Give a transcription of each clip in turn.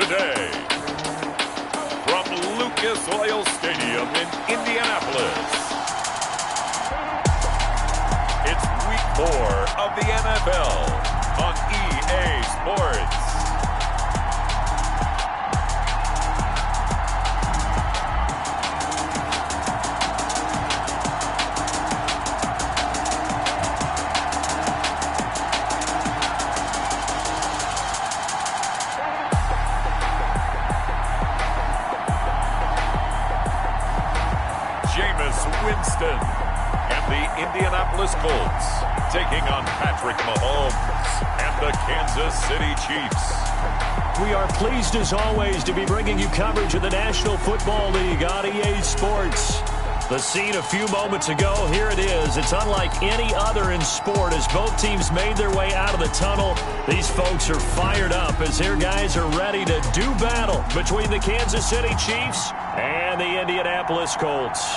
today. From Lucas Oil Stadium in Indianapolis, it's Week 4 of the NFL on EA Sports. Winston and the Indianapolis Colts taking on Patrick Mahomes and the Kansas City Chiefs. We are pleased as always to be bringing you coverage of the National Football League on EA Sports. The scene a few moments ago, here it is. It's unlike any other in sport as both teams made their way out of the tunnel. These folks are fired up as their guys are ready to do battle between the Kansas City Chiefs and the Indianapolis Colts.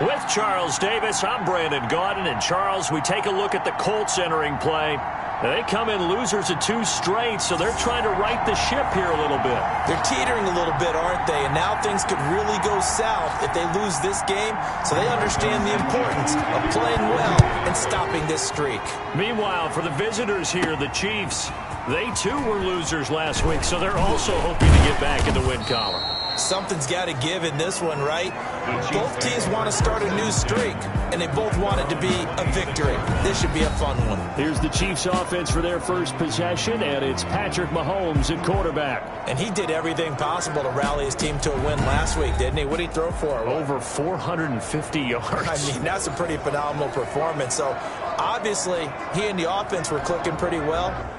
With Charles Davis, I'm Brandon Gaudin. And Charles, we take a look at the Colts entering play. They come in losers of 2 straight, so they're trying to right the ship here a little bit. They're teetering a little bit, aren't they? And now things could really go south if they lose this game, so they understand the importance of playing well and stopping this streak. Meanwhile, for the visitors here, the Chiefs, they too were losers last week, so they're also hoping to get back in the win column. Something's got to give in this one, right? Both teams want to start a new streak, and they both want it to be a victory. This should be a fun one. Here's the Chiefs offense for their first possession, and it's Patrick Mahomes at quarterback. And he did everything possible to rally his team to a win last week, didn't he? What did he throw for? Over 450 yards. I mean, that's a pretty phenomenal performance. So, obviously, he and the offense were clicking pretty well.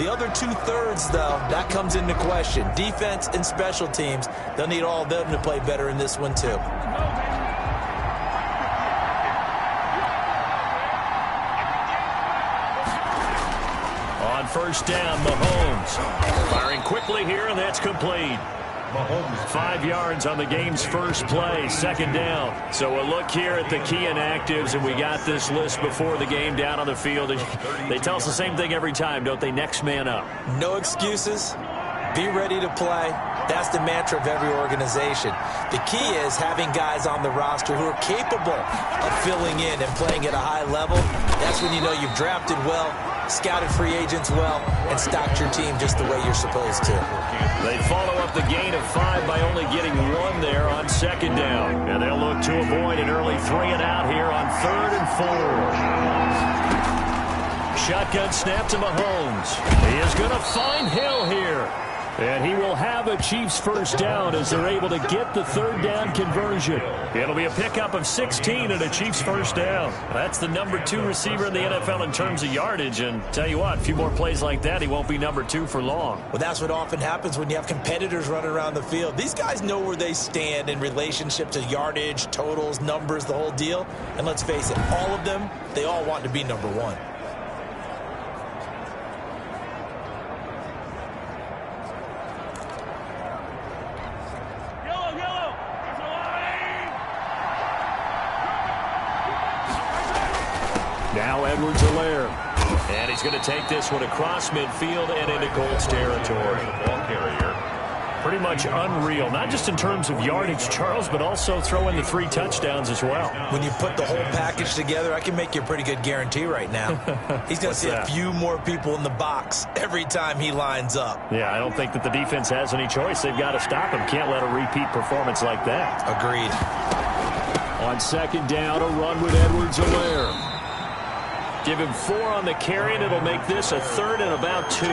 The other two-thirds, though, that comes into question. Defense and special teams, they'll need all of them to play better in this one, too. On first down, Mahomes. Firing quickly here, and that's complete. 5 yards on the game's first play, second down. So a look here at the key inactives, and we got this list before the game down on the field. They tell us the same thing every time, don't they? Next man up. No excuses. Be ready to play. That's the mantra of every organization. The key is having guys on the roster who are capable of filling in and playing at a high level. That's when you know you've drafted well, scouted free agents well, and stocked your team just the way you're supposed to. They follow up the gain of 5 by only getting 1 there on second down. And they'll look to avoid an early 3-and-out here on 3rd and 4. Shotgun snap to Mahomes. He is going to find Hill here. And he will have a Chiefs first down as they're able to get the 3rd down conversion. It'll be a pickup of 16 and a Chiefs first down. That's the number 2 receiver in the NFL in terms of yardage. And tell you what, a few more plays like that, he won't be number 2 for long. Well, that's what often happens when you have competitors running around the field. These guys know where they stand in relationship to yardage, totals, numbers, the whole deal. And let's face it, all of them, they all want to be number 1. Now Edwards-Helaire. And he's going to take this one across midfield and into Colts territory. Ball carrier. Pretty much unreal, not just in terms of yardage, Charles, but also throw in the 3 touchdowns as well. When you put the whole package together, I can make you a pretty good guarantee right now. He's going to see a few more people in the box every time he lines up. Yeah, I don't think that the defense has any choice. They've got to stop him. Can't let a repeat performance like that. Agreed. On second down, a run with Edwards-Helaire. Give him 4 on the carry, and it'll make this a 3rd and about 2.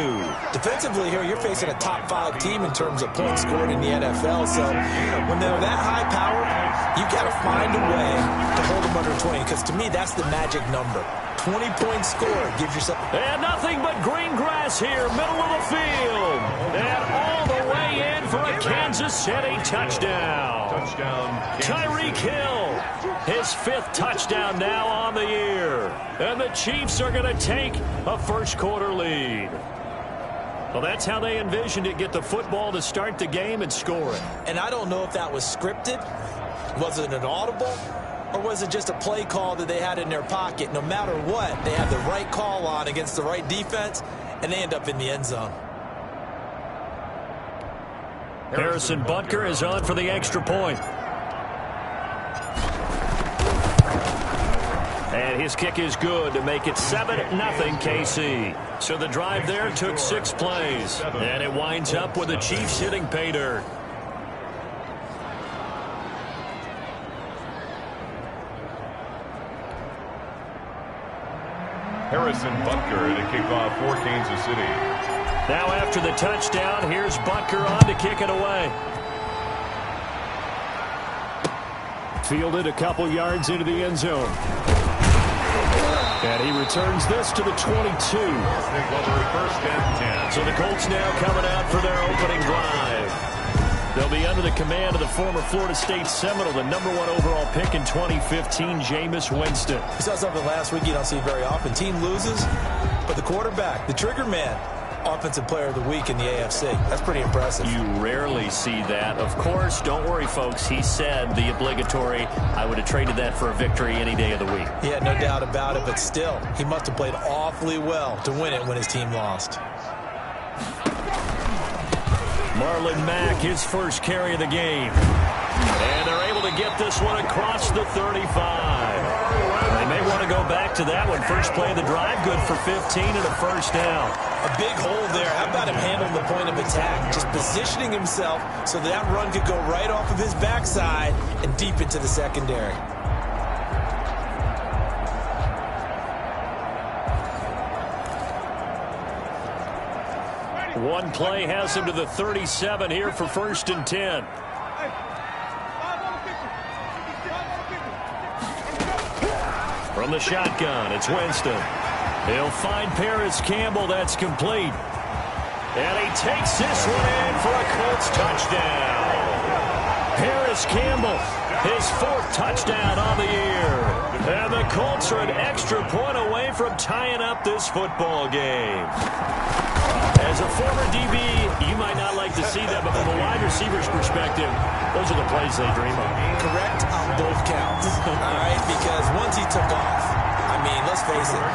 Defensively here, you're facing a top 5 team in terms of points scored in the NFL. So when they're that high powered, you've got to find a way to hold them under 20. Because to me, that's the magic number. 20 points scored gives yourself... And nothing but green grass here, middle of the field. And all the way in for a Kansas City touchdown. Tyreek Hill, his 5th touchdown now on the year. And the Chiefs are going to take a first-quarter lead. Well, that's how they envisioned it, get the football to start the game and score it. And I don't know if that was scripted. Was it an audible? Or was it just a play call that they had in their pocket? No matter what, they had the right call on against the right defense, and they end up in the end zone. Harrison Butker is on for the extra point. And his kick is good to make it 7-0 KC. So the drive there took 6 plays. And it winds up with the Chiefs hitting pay dirt. Harrison Butker to kick off for Kansas City. Now after the touchdown, here's Butker on to kick it away. Fielded a couple yards into the end zone. And he returns this to the 22. First and 10. So the Colts now coming out for their opening drive. They'll be under the command of the former Florida State Seminole, the #1 overall pick in 2015, Jameis Winston. We saw something last week you don't see very often. Team loses, but the quarterback, the trigger man, Offensive Player of the Week in the AFC. That's pretty impressive. You rarely see that. Of course, don't worry, folks. He said the obligatory, I would have traded that for a victory any day of the week. Yeah, no doubt about it, but still, he must have played awfully well to win it when his team lost. Marlon Mack, his first carry of the game. And they're able to get this one across the 35. They may want to go back to that one. First play of the drive, good for 15 and a first down. A big hole there. How about him handling the point of attack? Just positioning himself so that run could go right off of his backside and deep into the secondary. One play has him to the 37 here for 1st and 10. From the shotgun, it's Winston. He'll find Paris Campbell. That's complete. And he takes this one in for a Colts touchdown. Harris Campbell, his 4th touchdown on the year. And the Colts are an extra point away from tying up this football game. As a former DB, you might not like to see that, but from a wide receiver's perspective, those are the plays they dream of. Correct on both counts. All right, because once he took off, I mean, let's face it,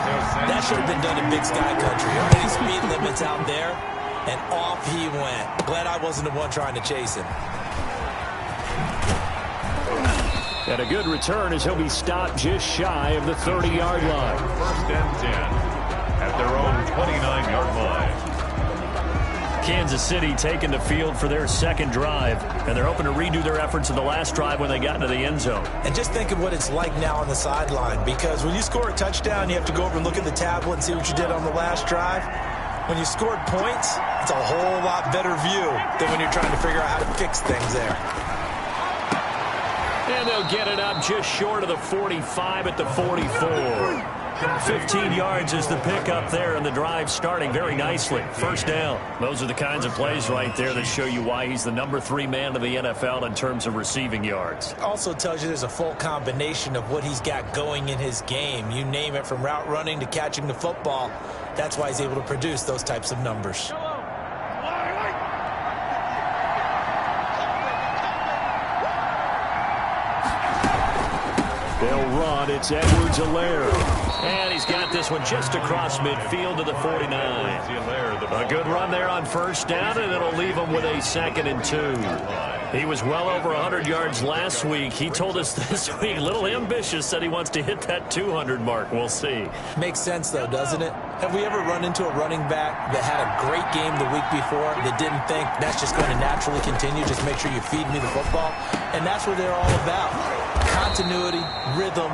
that should have been done in Big Sky Country. Already speed limits out there, and off he went. Glad I wasn't the one trying to chase him. And a good return as he'll be stopped just shy of the 30-yard line. 1st and 10 at their own 29-yard line. Kansas City taking the field for their 2nd drive, and they're hoping to redo their efforts in the last drive when they got into the end zone. And just think of what it's like now on the sideline, because when you score a touchdown, you have to go over and look at the tablet and see what you did on the last drive. When you scored points, it's a whole lot better view than when you're trying to figure out how to fix things there. And they'll get it up just short of the 45 at the 44. 15 yards is the pickup there, and the drive starting very nicely. 1st down. Those are the kinds of plays right there that show you why he's the number 3 man of the NFL in terms of receiving yards. Also tells you there's a full combination of what he's got going in his game. You name it, from route running to catching the football. That's why he's able to produce those types of numbers. They'll run. It's Edwards-Helaire. And he's got this one just across midfield to the 49. A good run there on 1st down, and it'll leave him with a 2nd and 2. He was well over 100 yards last week. He told us this week, a little ambitious, said he wants to hit that 200 mark. We'll see. Makes sense, though, doesn't it? Have we ever run into a running back that had a great game the week before that didn't think that's just going to naturally continue? Just make sure you feed me the football. And that's what they're all about. Continuity, rhythm,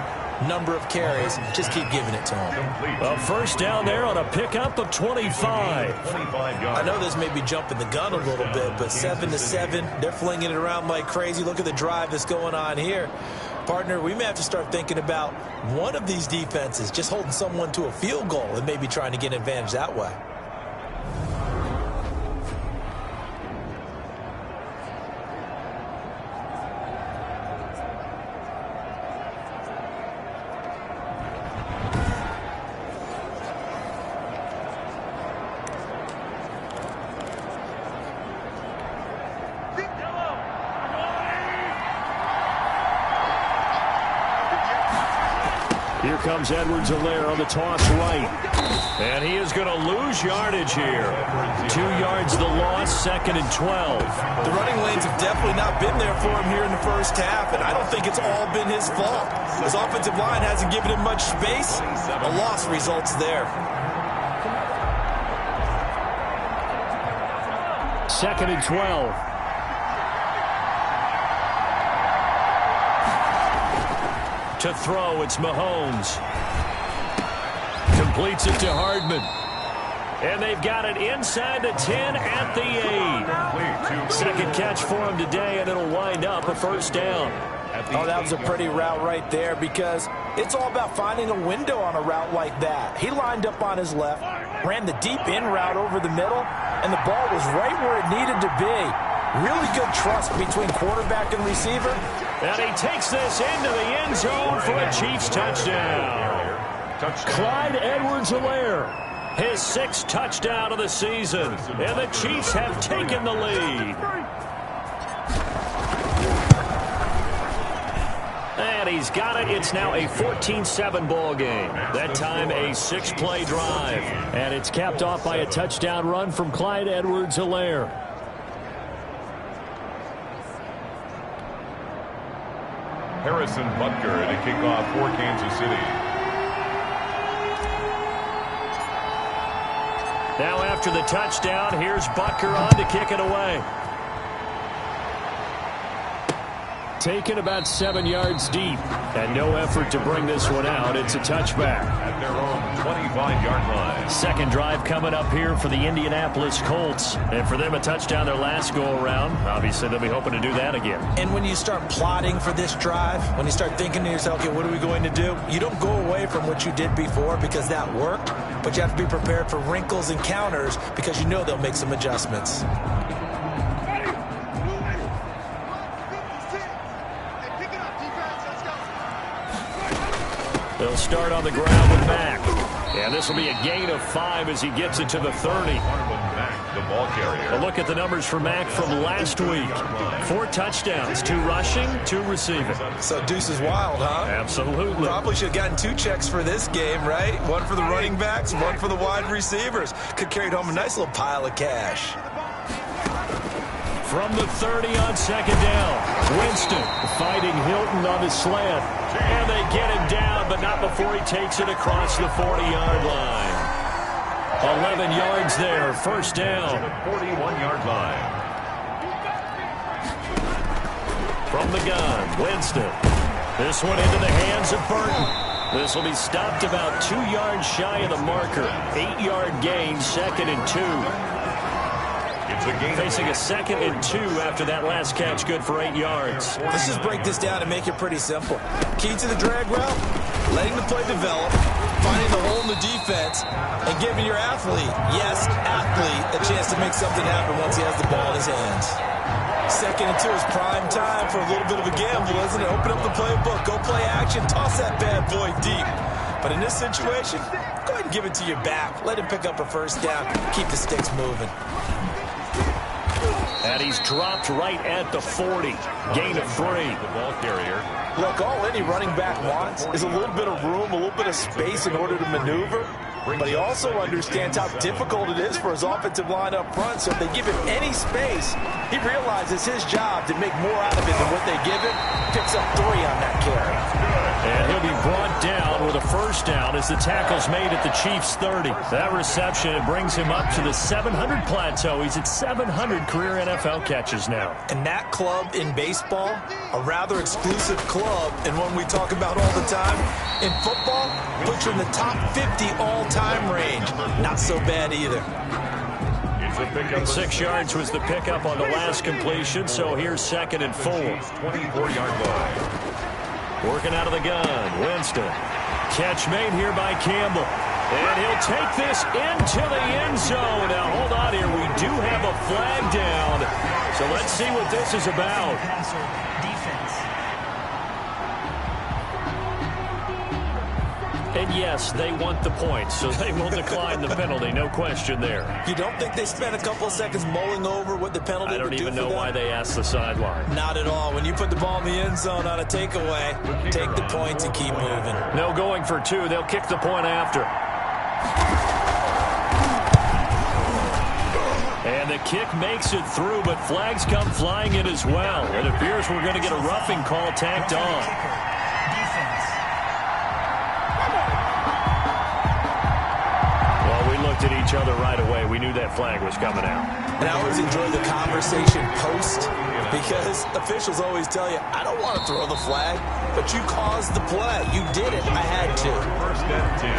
number of carries. Just keep giving it to him. Well, 1st down there on a pickup of 25. I know this may be jumping the gun a little bit, but 7-7, they're flinging it around like crazy. Look at the drive that's going on here. Partner, we may have to start thinking about one of these defenses just holding someone to a field goal and maybe trying to get an advantage that way. Here comes Edwards-Helaire on the toss right. And he is going to lose yardage here. 2 yards the loss, 2nd and 12. The running lanes have definitely not been there for him here in the 1st half, and I don't think it's all been his fault. His offensive line hasn't given him much space. A loss results there. 2nd and 12. To throw, it's Mahomes. Completes it to Hardman. And they've got it inside the 10 at the 8. 2nd catch for him today, and it'll wind up a 1st down. Oh, that was a pretty route right there, because it's all about finding a window on a route like that. He lined up on his left, ran the deep in route over the middle, and the ball was right where it needed to be. Really good trust between quarterback and receiver. And he takes this into the end zone for a Chiefs touchdown. Clyde Edwards-Helaire, his 6th touchdown of the season. And the Chiefs have taken the lead. And he's got it. It's now a 14-7 ball game. That time a 6-play drive. And it's capped off by a touchdown run from Clyde Edwards-Helaire. Harrison Butker to kick off for Kansas City. Now after the touchdown, here's Butker on to kick it away. taken about 7 yards deep. And no effort to bring this one out. It's a touchback. At their own 25-yard line. Second drive coming up here for the Indianapolis Colts. And for them, a touchdown their last go-around. Obviously, they'll be hoping to do that again. And when you start plotting for this drive, when you start thinking to yourself, okay, what are we going to do? You don't go away from what you did before because that worked. But you have to be prepared for wrinkles and counters because you know they'll make some adjustments. They'll start on the ground with Mack. And this will be a gain of 5 as he gets it to the 30. Mack, the ball carrier. A look at the numbers for Mack from last week. 4 touchdowns, 2 rushing, 2 receiving. So Deuce is wild, huh? Absolutely. Probably should have gotten 2 checks for this game, right? 1 for the running backs, 1 for the wide receivers. Could carry home a nice little pile of cash. From the 30 on second down, Winston fighting Hilton on his slant. And they get him down, but not before he takes it across the 40-yard line. 11 yards there, first down. 41-yard line. From the gun, Winston. This one into the hands of Burton. This will be stopped about 2 yards shy of the marker. 8-yard gain, 2nd and 2. Facing a 2nd and 2 after that last catch, good for 8 yards. Let's just break this down and make it pretty simple. Key to the drag route, letting the play develop, finding the hole in the defense, and giving your athlete, yes, athlete, a chance to make something happen once he has the ball in his hands. 2nd and 2 is prime time for a little bit of a gamble, isn't it? Open up the playbook, go play action, toss that bad boy deep. But in this situation, go ahead and give it to your back. Let him pick up a first down, keep the sticks moving. And he's dropped right at the 40. Gain of 3. The ball carrier. Look, all any running back wants is a little bit of room, a little bit of space in order to maneuver. But he also understands how difficult it is for his offensive line up front. So if they give him any space, he realizes his job to make more out of it than what they give him. Picks up 3 on that carry. And he'll be brought down with a first down as the tackle's made at the Chiefs' 30. That reception brings him up to the 700 plateau. He's at 700 career NFL catches now. And that club in baseball, a rather exclusive club, and one we talk about all the time. In football, puts you in the top 50 all-time range. Not so bad either. 6 yards was the pickup on the last completion, so here's 2nd and 4. 24-yard line. Working out of the gun, Winston. Catch made here by Campbell. And he'll take this into the end zone. Now, hold on here. We do have a flag down. So let's see what this is about. And yes, they want the point, so they will decline the penalty. No question there. You don't think they spent a couple of seconds mulling over what the penalty would do for them? I don't even know why they asked the sideline. Not at all. When you put the ball in the end zone on a takeaway, take the points and keep moving. No going for 2. They'll kick the point after. And the kick makes it through, but flags come flying in as well. It appears we're going to get a roughing call tacked on. At each other right away. We knew that flag was coming out. And I always enjoy the conversation post because officials always tell you, I don't want to throw the flag, but you caused the play. You did it. I had to. 1st and 10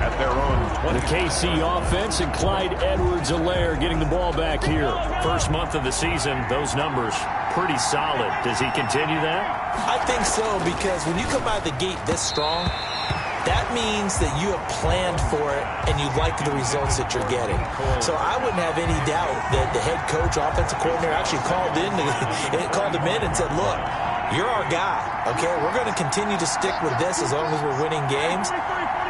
at their own 20. The KC offense and Clyde Edwards-Helaire getting the ball back here. First month of the season, those numbers pretty solid. Does he continue that? I think so, because when you come out of the gate this strong, that means that you have planned for it and you like the results that you're getting. So I wouldn't have any doubt that the head coach, offensive coordinator actually called him in and said, look, you're our guy, okay? We're going to continue to stick with this as long as we're winning games.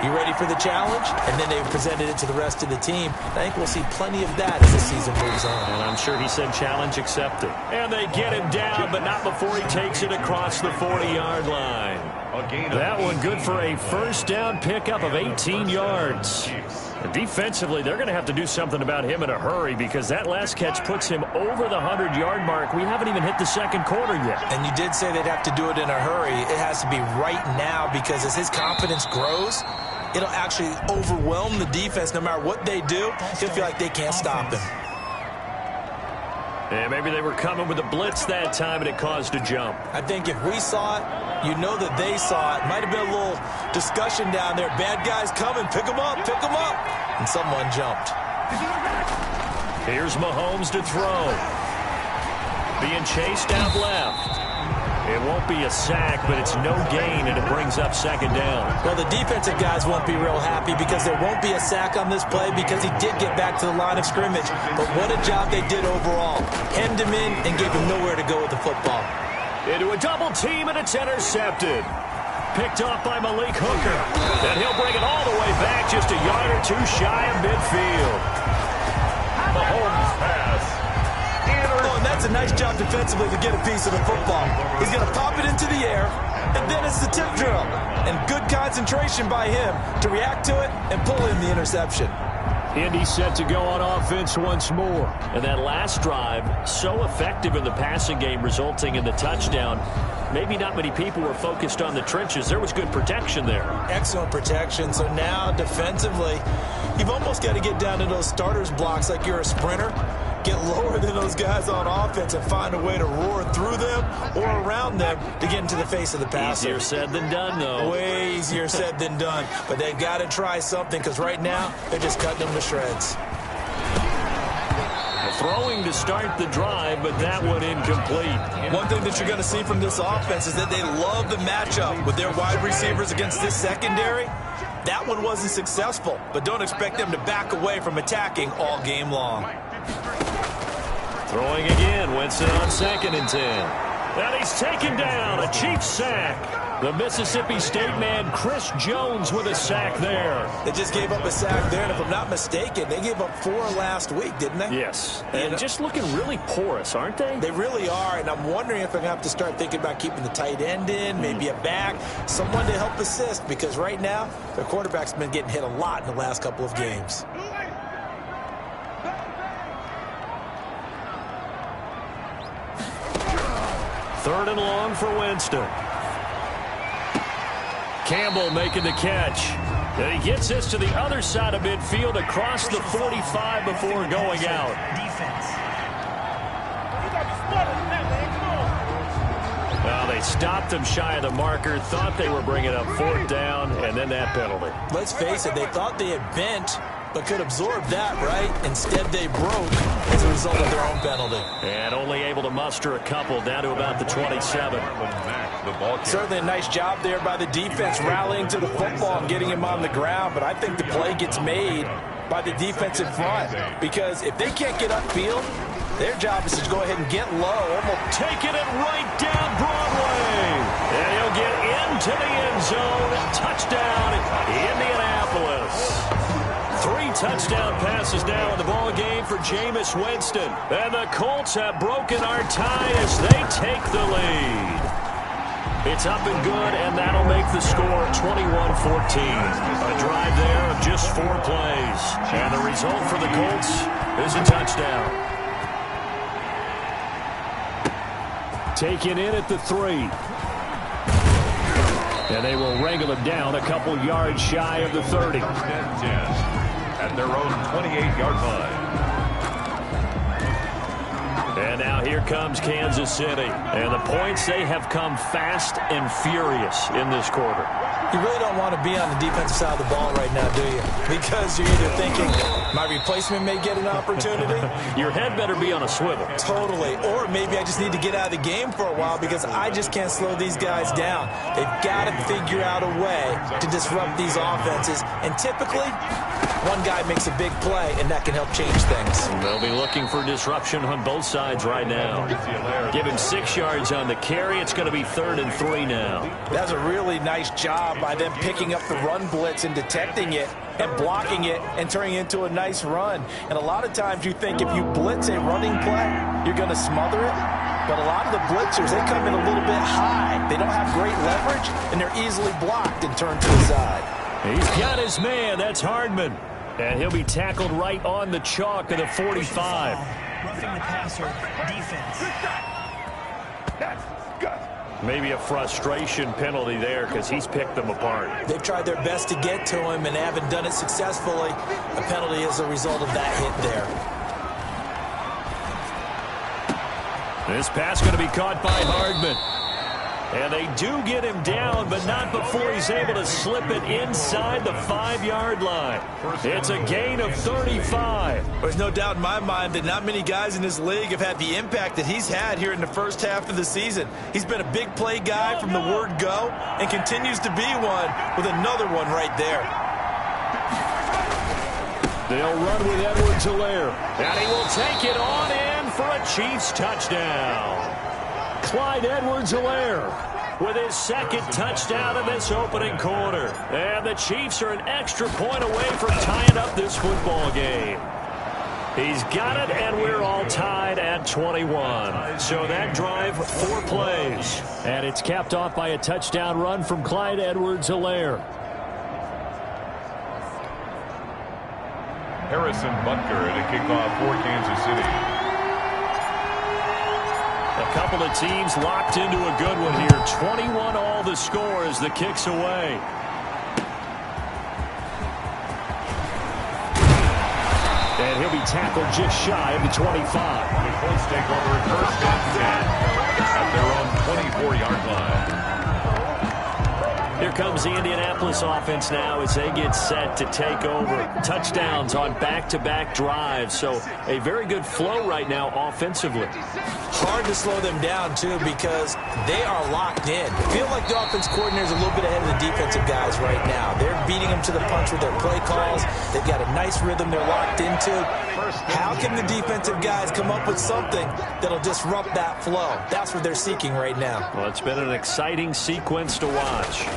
You ready for the challenge? And then they presented it to the rest of the team. I think we'll see plenty of that as the season moves on. And I'm sure he said challenge accepted. And they get him down, but not before he takes it across the 40-yard line. That one good for a first down pickup of 18 yards. And defensively, they're going to have to do something about him in a hurry because that last catch puts him over the 100-yard mark. We haven't even hit the second quarter yet. And you did say they'd have to do it in a hurry. It has to be right now because as his confidence grows, it'll actually overwhelm the defense. No matter what they do, he'll feel like they can't stop him. And maybe they were coming with a blitz that time, and it caused a jump. I think if we saw it, you know that they saw it. Might have been a little discussion down there. Bad guys coming. Pick them up. Pick them up. And someone jumped. Here's Mahomes to throw. Being chased out left. It won't be a sack, but it's no gain, and it brings up second down. Well, the defensive guys won't be real happy because there won't be a sack on this play because he did get back to the line of scrimmage. But what a job they did overall. Hemmed him in and gave him nowhere to go with the football. Into a double team, and it's intercepted. Picked off by Malik Hooker. And he'll bring it all the way back, just a yard or two shy of midfield. Mahomes pass. Oh, and that's a nice job defensively to get a piece of the football. He's going to pop it into the air, and then it's the tip drill. And good concentration by him to react to it and pull in the interception. Indy set to go on offense once more. And that last drive, so effective in the passing game, resulting in the touchdown. Maybe not many people were focused on the trenches. There was good protection there. Excellent protection. So now, defensively, you've almost got to get down to those starters blocks like you're a sprinter. Get lower than those guys on offense and find a way to roar through them or around them to get into the face of the passer. Easier said than done, though. Way easier said than done. But they've got to try something because right now they're just cutting them to shreds. Throwing to start the drive, but that one incomplete. One thing that you're going to see from this offense is that they love the matchup with their wide receivers against this secondary. That one wasn't successful, but don't expect them to back away from attacking all game long. Throwing again, Winston on 2nd and 10. And he's taken down, a Chiefs sack. The Mississippi State man, Chris Jones, with a sack there. They just gave up a sack there, and if I'm not mistaken, they gave up 4 last week, didn't they? Yes, and just looking really porous, aren't they? They really are, and I'm wondering if I'm going to have to start thinking about keeping the tight end in, maybe a back, someone to help assist, because right now, their quarterback's been getting hit a lot in the last couple of games. Third and long for Winston. Campbell making the catch. And he gets this to the other side of midfield across the 45 before going out. Well, they stopped him shy of the marker, thought they were bringing up 4th down, and then that penalty. Let's face it, they thought they had bent, but could absorb that, right? Instead, they broke as a result of their own penalty. And only able to muster a couple down to about the 27. Certainly a nice job there by the defense rallying to the football and getting him on the ground, but I think the play gets made by the defensive front because if they can't get upfield, their job is to go ahead and get low. Almost taking it right down Broadway. And he'll get into the end zone. Touchdown, Indianapolis. 3 touchdown passes now in the ball game for Jameis Winston. And the Colts have broken our tie as they take the lead. It's up and good, and that'll make the score 21-14. A drive there of just 4 plays. And the result for the Colts is a touchdown. Taken in at the 3. And they will wrangle it down a couple yards shy of the 30. At their own 28-yard line. And now here comes Kansas City. And the points, they have come fast and furious in this quarter. You really don't want to be on the defensive side of the ball right now, do you? Because you're either thinking, my replacement may get an opportunity. Your head better be on a swivel. Totally. Or maybe I just need to get out of the game for a while because I just can't slow these guys down. They've got to figure out a way to disrupt these offenses. And typically, one guy makes a big play, and that can help change things. They'll be looking for disruption on both sides right now. Give him 6 yards on the carry. It's going to be 3rd and 3 now. That's a really nice job by them picking up the run blitz and detecting it and blocking it and turning it into a nice run. And a lot of times you think if you blitz a running play, you're going to smother it. But a lot of the blitzers, they come in a little bit high. They don't have great leverage, and they're easily blocked and turned to the side. He's got his man. That's Hardman. And he'll be tackled right on the chalk of the 45. Roughing the passer, defense. Maybe a frustration penalty there because he's picked them apart. They've tried their best to get to him and haven't done it successfully. A penalty is a result of that hit there. This pass going to be caught by Hardman. And they do get him down, but not before he's able to slip it inside the 5-yard line. It's a gain of 35. There's no doubt in my mind that not many guys in this league have had the impact that he's had here in the first half of the season. He's been a big play guy from the word go and continues to be one with another one right there. They'll run with Edwards-Helaire. And he will take it on in for a Chiefs touchdown. Clyde Edwards-Helaire with his second touchdown of this opening quarter. And the Chiefs are an extra point away from tying up this football game. He's got it, and we're all tied at 21. So that drive, 4 plays. And it's capped off by a touchdown run from Clyde Edwards-Helaire. Harrison Butker to kick off for Kansas City. A couple of teams locked into a good one here. 21 all the score as the kick's away. And he'll be tackled just shy of the 25. The Colts take over at first and 10 at their own 24-yard line. Here comes the Indianapolis offense now as they get set to take over. Touchdowns on back-to-back drives, so a very good flow right now offensively. Hard to slow them down, too, because they are locked in. I feel like the offense coordinator is a little bit ahead of the defensive guys right now. They're beating them to the punch with their play calls. They've got a nice rhythm they're locked into. How can the defensive guys come up with something that'll disrupt that flow? That's what they're seeking right now. Well, it's been an exciting sequence to watch.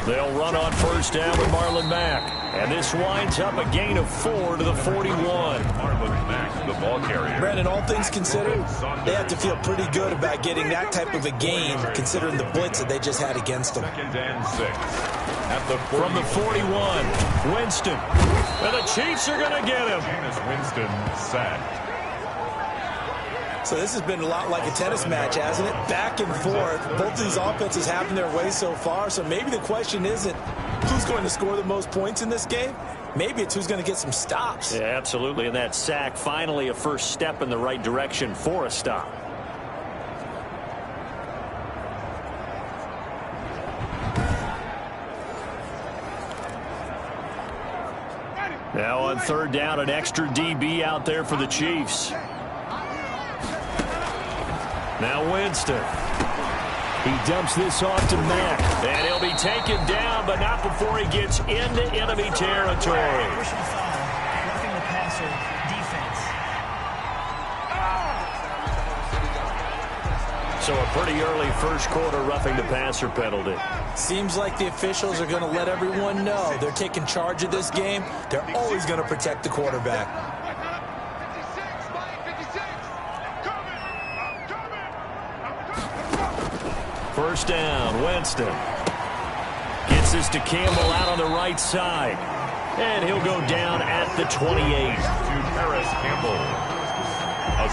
They'll run on first down with Marlon Mack. And this winds up a gain of 4 to the 41. Marlon Mack, the ball carrier. Brandon, all things considered, they have to feel pretty good about getting that type of a gain, considering the blitz that they just had against them. 2nd and 6. At the 41. From the 41, Winston. And the Chiefs are going to get him. Jameis Winston sacked. So this has been a lot like a tennis match, hasn't it? Back and forth. Both of these offenses having their way so far. So maybe the question isn't who's going to score the most points in this game. Maybe it's who's going to get some stops. Yeah, absolutely. And that sack, finally a first step in the right direction for a stop. Now on third down, an extra DB out there for the Chiefs. Now Winston. He dumps this off to Mack. And he'll be taken down, but not before he gets into enemy territory. Personal foul, roughing the passer, defense. So a pretty early first quarter roughing the passer penalty. Seems like the officials are going to let everyone know they're taking charge of this game. They're always going to protect the quarterback. First down, Winston. Gets this to Campbell out on the right side. And he'll go down at the 28. To Paris Campbell.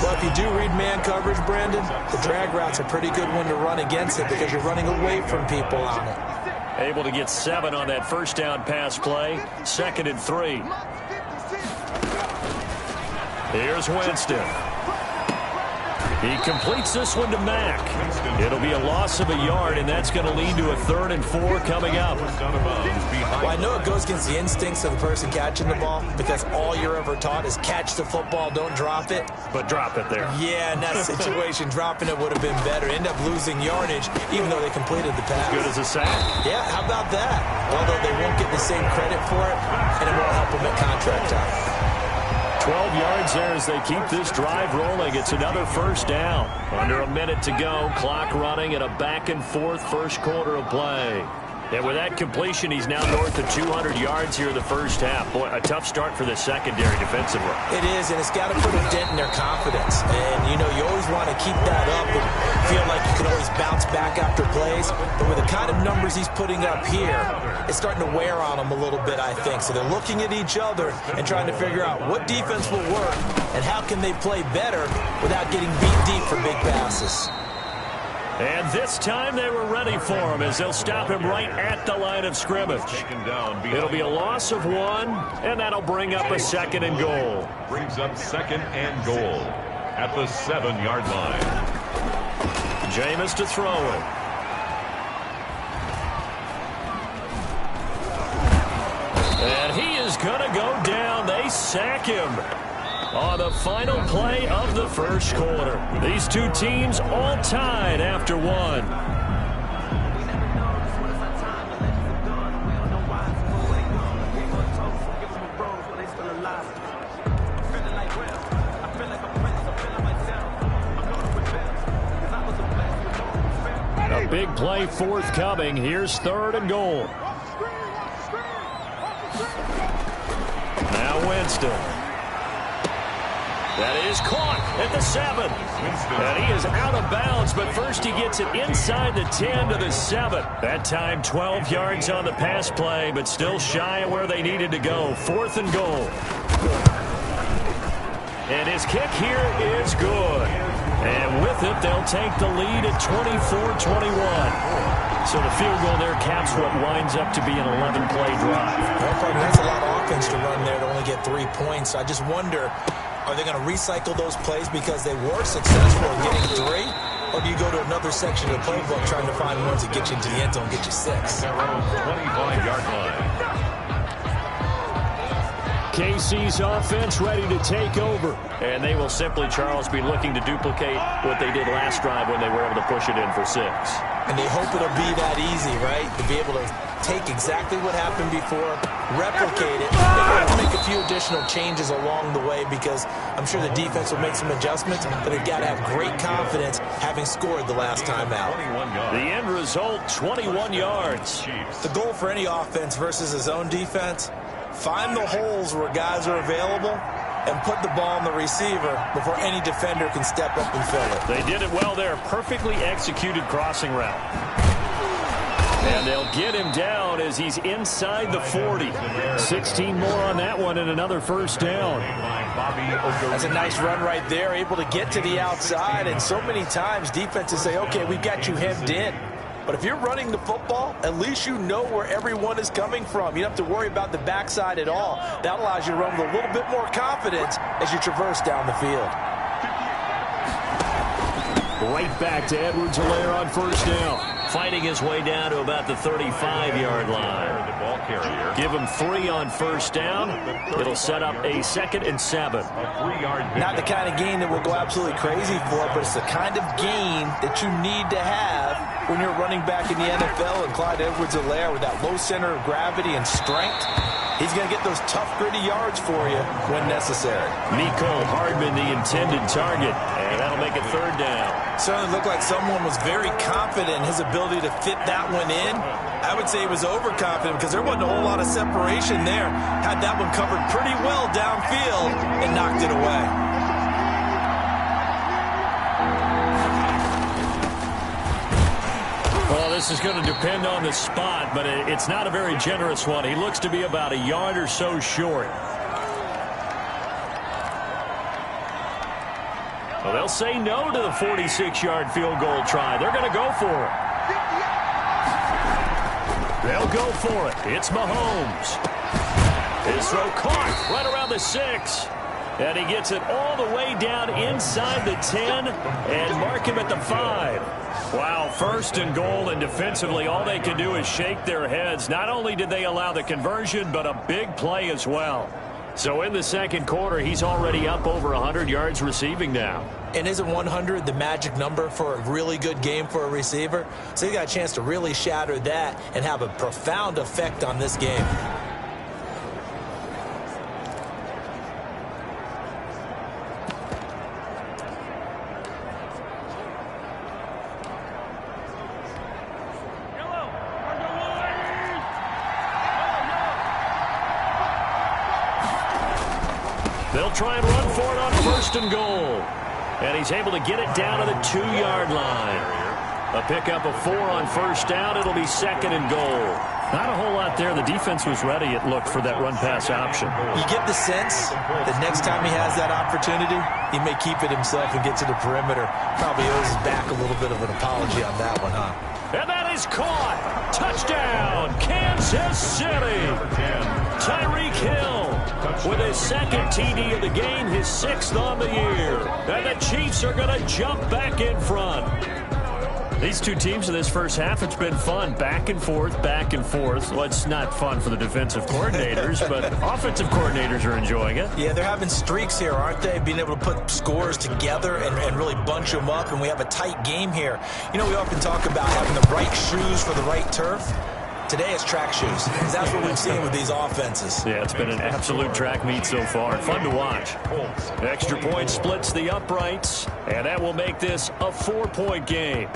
Well, if you do read man coverage, Brandon, the drag route's a pretty good one to run against it because you're running away from people on it. Able to get 7 on that first down pass play. 2nd and 3. Here's Winston. He completes this one to Mack. It'll be a loss of a yard, and that's going to lead to a 3rd and 4 coming up. Well, I know it goes against the instincts of the person catching the ball because all you're ever taught is catch the football, don't drop it. But drop it there. Yeah, in that situation, dropping it would have been better. End up losing yardage, even though they completed the pass. Good as a sack. Yeah, how about that? Although they won't get the same credit for it, and it won't help them at contract time. 12 yards there as they keep this drive rolling. It's another first down. Under a minute to go. Clock running at a back-and-forth first quarter of play. And with that completion, he's now north of 200 yards here in the first half. Boy, a tough start for the secondary defensively. It is, and it's got to put a dent in their confidence. And, you know, you always want to keep that up and feel like you can always bounce back after plays. But with the kind of numbers he's putting up here, it's starting to wear on them a little bit, I think. So they're looking at each other and trying to figure out what defense will work and how can they play better without getting beat deep for big passes. And this time they were ready for him as they'll stop him right at the line of scrimmage. It'll be a loss of 1, and that'll bring up a 2nd and goal. Brings up 2nd and goal at the 7-yard line. Jameis to throw it. And he is going to go down. They sack him on the final play of the first quarter. These two teams all tied after one. A big play forthcoming. Here's 3rd and goal. Now Winston. That is caught at the 7. And he is out of bounds, but first he gets it inside the 10 to the 7. That time 12 yards on the pass play, but still shy of where they needed to go. 4th and goal. And his kick here is good. And with it, they'll take the lead at 24-21. So the field goal there caps what winds up to be an 11-play drive. That's a lot of offense to run there to only get 3 points. I just wonder, are they going to recycle those plays because they were successful in getting 3? Or do you go to another section of the playbook trying to find ones that get you into the end zone and get you 6? 25-yard line. KC's offense ready to take over. And they will simply, Charles, be looking to duplicate what they did last drive when they were able to push it in for 6. And they hope it'll be that easy, right? To be able to take exactly what happened before, replicate it. They're going to make a few additional changes along the way because I'm sure the defense will make some adjustments, but they've got to have great confidence having scored the last time out. The end result, 21 yards. The goal for any offense versus his own defense, find the holes where guys are available and put the ball on the receiver before any defender can step up and fill it. They did it well there. Perfectly executed crossing route. And they'll get him down as he's inside the 40. 16 more on that one and another first down. That's a nice run right there, able to get to the outside. And so many times defenses say, okay, we've got you hemmed in. But if you're running the football, at least you know where everyone is coming from. You don't have to worry about the backside at all. That allows you to run with a little bit more confidence as you traverse down the field. Right back to Edwards-Helaire on first down. Fighting his way down to about the 35-yard line. Give him 3 on first down. It'll set up a 2nd and 7. Not the kind of game that we'll go absolutely crazy for, but it's the kind of game that you need to have when you're running back in the NFL. And Clyde Edwards-Helaire, with that low center of gravity and strength, he's going to get those tough, gritty yards for you when necessary. Mecole Hardman, the intended target, and that'll make it 3rd down. Certainly looked like someone was very confident in his ability to fit that one in. I would say he was overconfident because there wasn't a whole lot of separation there. Had that one covered pretty well downfield and knocked it away. Well, this is going to depend on the spot, but it's not a very generous one. He looks to be about a yard or so short. Well, they'll say no to the 46-yard field goal try. They're going to go for it. They'll go for it. It's Mahomes. His throw caught right around the 6. And he gets it all the way down inside the 10 and mark him at the 5. Wow, 1st and goal, and defensively all they can do is shake their heads. Not only did they allow the conversion, but a big play as well. So in the second quarter, he's already up over 100 yards receiving now. And isn't 100 the magic number for a really good game for a receiver? So he got a chance to really shatter that and have a profound effect on this game. They'll try and run for it on 1st and goal. And he's able to get it down to the 2-yard line. A pickup of 4 on first down. It'll be 2nd and goal. Not a whole lot there. The defense was ready, it looked, for that run-pass option. You get the sense that next time he has that opportunity, he may keep it himself and get to the perimeter. Probably owes his back a little bit of an apology on that one, huh? And that is caught. Touchdown, Kansas City. Tyreek Hill with his 2nd TD of the game, his 6th on the year. And the Chiefs are going to jump back in front. These two teams in this first half, it's been fun. Back and forth, back and forth. Well, it's not fun for the defensive coordinators, but offensive coordinators are enjoying it. Yeah, they're having streaks here, aren't they? Being able to put scores together and really bunch them up, and we have a tight game here. You know, we often talk about having the right shoes for the right turf. Today it's track shoes. That's what we've seen with these offenses. Yeah, it's been an absolute track meet so far. Fun to watch. Extra point splits the uprights, and that will make this a 4-point game.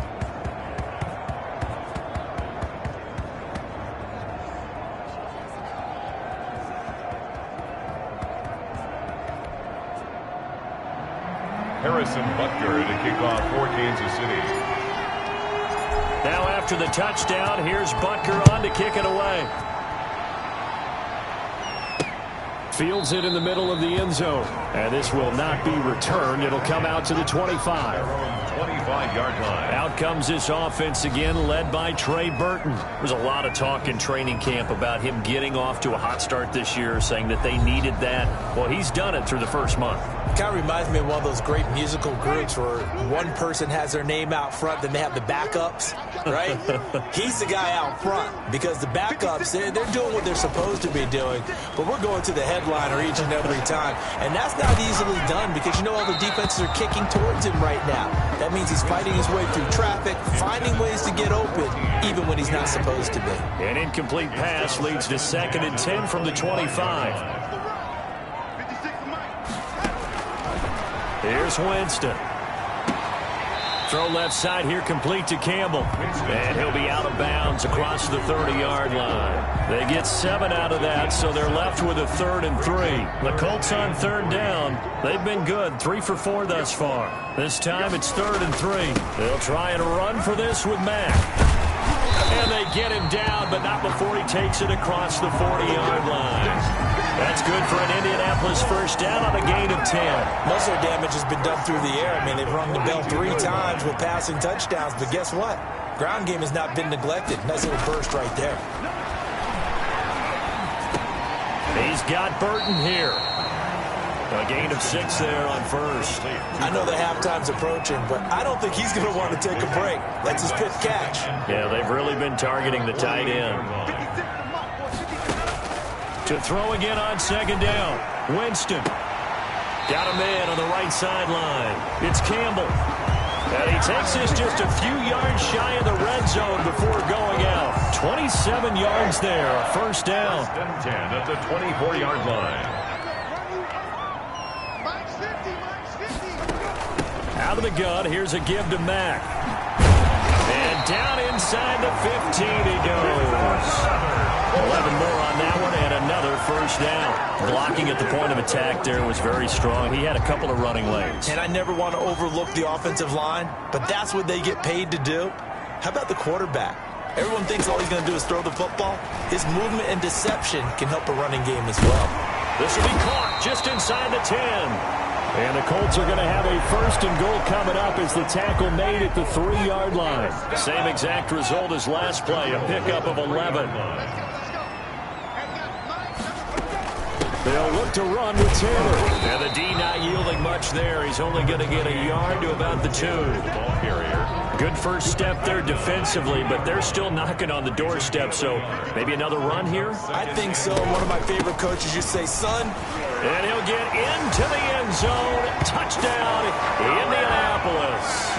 Harrison Butker to kick off for Kansas City. Now after the touchdown, here's Butker on to kick it away. Fields it in the middle of the end zone. And this will not be returned. It'll come out to the 25. 25-yard line. Out comes this offense again, led by Trey Burton. There's a lot of talk in training camp about him getting off to a hot start this year, saying that they needed that. Well, he's done it through the first month. Kind of reminds me of one of those great musical groups where one person has their name out front, then they have the backups, right? He's the guy out front because the backups, they're doing what they're supposed to be doing, but we're going to the headliner each and every time. And that's not easily done because you know all the defenses are kicking towards him right now. That means he's fighting his way through traffic, finding ways to get open, even when he's not supposed to be. An incomplete pass leads to 2nd and 10 from the 25. Here's Winston. Throw left side here, complete to Campbell. And he'll be out of bounds across the 30-yard line. They get 7 out of that, so they're left with a 3rd and 3. The Colts on 3rd down. They've been good, 3 for 4 thus far. This time it's 3rd and 3. They'll try and run for this with Mack. And they get him down, but not before he takes it across the 40-yard line. That's good for an Indianapolis first down on a gain of 10. Most of their damage has been done through the air. I mean, they've rung the bell 3 times with passing touchdowns, but guess what? Ground game has not been neglected. Nice little burst right there. He's got Burton here. A gain of 6 there on first. I know the halftime's approaching, but I don't think he's going to want to take a break. That's his fifth catch. Yeah, they've really been targeting the tight end. To throw again on 2nd down. Winston. Got a man on the right sideline. It's Campbell. And he takes this just a few yards shy of the red zone before going out. 27 yards there, a first down. 10 at the 24-yard line. Out of the gun, here's a give to Mack. And down inside the 15 he goes. 11 more on that one, and another first down. Blocking at the point of attack there was very strong. He had a couple of running lanes. And I never want to overlook the offensive line, but that's what they get paid to do. How about the quarterback? Everyone thinks all he's going to do is throw the football. His movement and deception can help a running game as well. This will be caught just inside the 10. And the Colts are going to have a 1st and goal coming up as the tackle made at the 3-yard line. Same exact result as last play, a pickup of 11. They'll look to run with Taylor. And the D not yielding much there. He's only going to get a yard to about the 2. Ball carrier. Good first step there defensively, but they're still knocking on the doorstep, so maybe another run here? I think so. One of my favorite coaches used to say, son. And he'll get into the end zone. Touchdown, Indianapolis.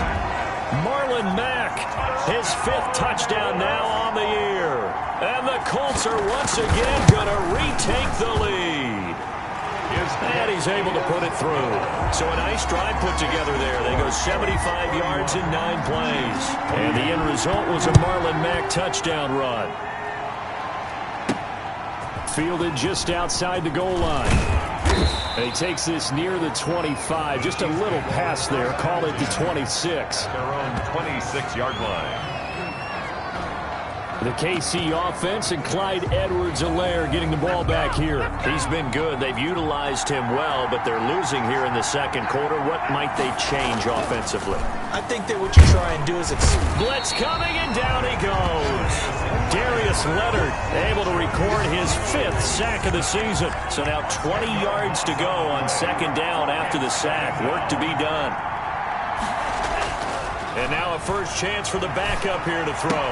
Marlon Mack, his 5th touchdown now on the year. And the Colts are once again going to retake the lead. And he's able to put it through. So a nice drive put together there. They go 75 yards in 9 plays. And the end result was a Marlon Mack touchdown run. Fielded just outside the goal line. And he takes this near the 25. Just a little pass there. Call it the 26. Their own 26-yard line. The KC offense and Clyde Edwards-Helaire getting the ball back here. He's been good. They've utilized him well, but they're losing here in the 2nd quarter. What might they change offensively? I think that what you try and do is... Blitz coming, and down he goes. Darius Leonard able to record his 5th sack of the season. So now 20 yards to go on 2nd down after the sack. Work to be done. And now a first chance for the backup here to throw.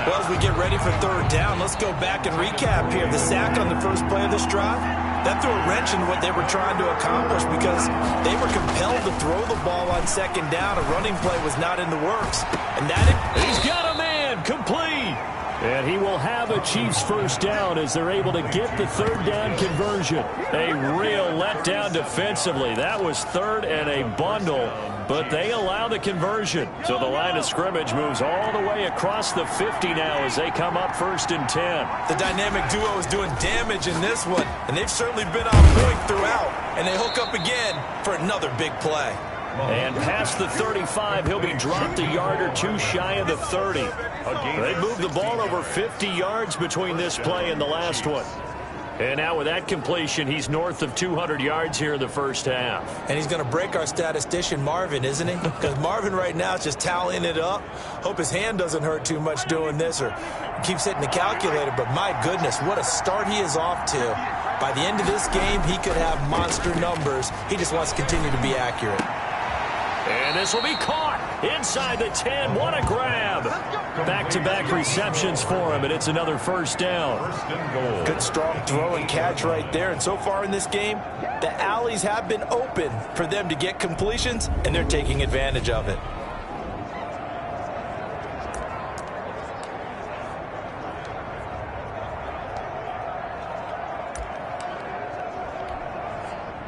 Well, as we get ready for third down, let's go back and recap here. The sack on the first play of this drive, that threw a wrench in what they were trying to accomplish because they were compelled to throw the ball on second down. A running play was not in the works. And he's got a man complete. And he will have a Chiefs first down as they're able to get the third down conversion. A real letdown defensively. That was third and a bundle, but they allow the conversion. So the line of scrimmage moves all the way across the 50 now as they come up 1st and 10. The dynamic duo is doing damage in this one, and they've certainly been on point throughout. And they hook up again for another big play. And past the 35, he'll be dropped a yard or two shy of the 30. They moved the ball over 50 yards between this play and the last one. And now with that completion, he's north of 200 yards here in the first half. And he's going to break our statistician Marvin, isn't he? Because Marvin right now is just tallying it up. Hope his hand doesn't hurt too much doing this or keeps hitting the calculator. But my goodness, what a start he is off to. By the end of this game, he could have monster numbers. He just wants to continue to be accurate. And this will be caught inside the 10. What a grab. Back-to-back receptions for him, and it's another first down. Good strong throw and catch right there. And so far in this game, the alleys have been open for them to get completions, and they're taking advantage of it.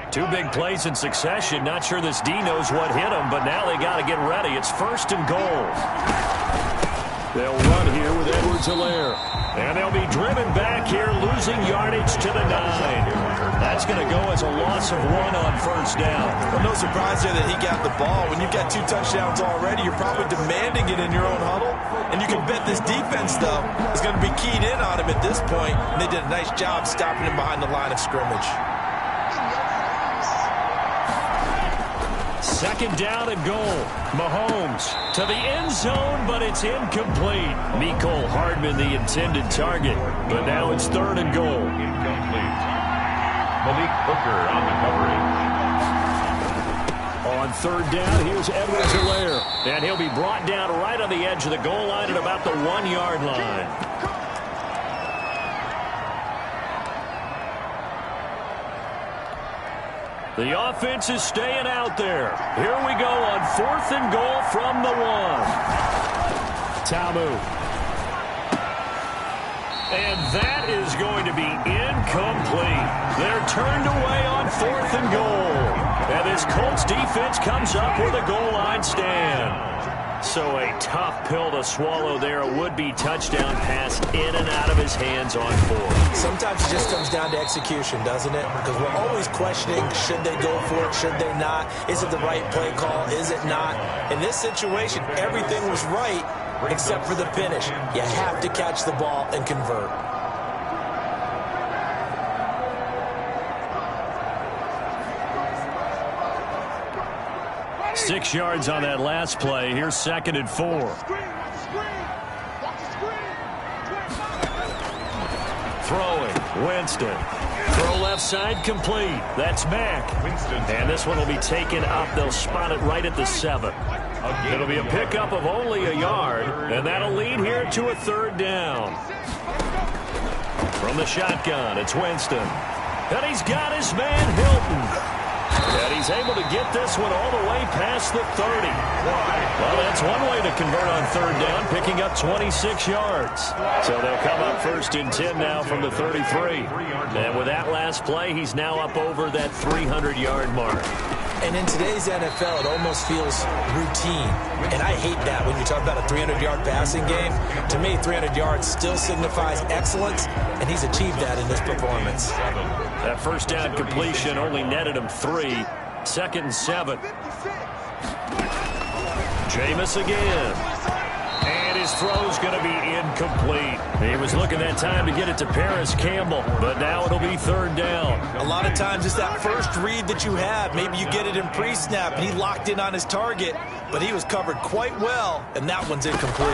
Two big plays in succession. Not sure this D knows what hit him, but now they got to get ready. It's 1st and goal. They'll run here with Edwards-Helaire. And they'll be driven back here, losing yardage to the 9. That's going to go as a loss of 1 on first down. Well, no surprise there that he got the ball. When you've got 2 touchdowns already, you're probably demanding it in your own huddle. And you can bet this defense, though, is going to be keyed in on him at this point. And they did a nice job stopping him behind the line of scrimmage. 2nd down and goal. Mahomes to the end zone, but it's incomplete. Mecole Hardman, the intended target. But now it's 3rd and goal. Incomplete. Malik Hooker on the coverage. On 3rd down, here's Edwards-Helaire. And he'll be brought down right on the edge of the goal line at about the 1-yard line. The offense is staying out there. Here we go on 4th and goal from the 1. Tamu. And that is going to be incomplete. They're turned away on 4th and goal. And this Colts defense comes up with a goal line stand. So a tough pill to swallow there. A would-be touchdown pass in and out of his hands on 4th. Sometimes it just comes down to execution, doesn't it? Because we're always questioning, should they go for it, should they not? Is it the right play call, is it not? In this situation, everything was right except for the finish. You have to catch the ball and convert. Six yards on that last play. Here's 2nd and 4. Throwing. Winston. Throw left side complete. That's Mack. And this one will be taken up. They'll spot it right at the 7. It'll be a pickup of only a yard, and that'll lead here to a 3rd down. From the shotgun, it's Winston. And he's got his man Hilton. And he's able to get this one all the way past the 30. Well, that's one way to convert on 3rd down, picking up 26 yards. So they'll come up 1st and 10 now from the 33. And with that last play, he's now up over that 300-yard mark. And in today's NFL, it almost feels routine. And I hate that when you talk about a 300-yard passing game. To me, 300 yards still signifies excellence, and he's achieved that in this performance. That first down completion only netted him 3. 2nd and 7. Jameis again. And his throw's going to be incomplete. He was looking that time to get it to Paris Campbell, but now it'll be 3rd down. A lot of times it's that first read that you have. Maybe you get it in pre-snap, and he locked in on his target, but he was covered quite well, and that one's incomplete.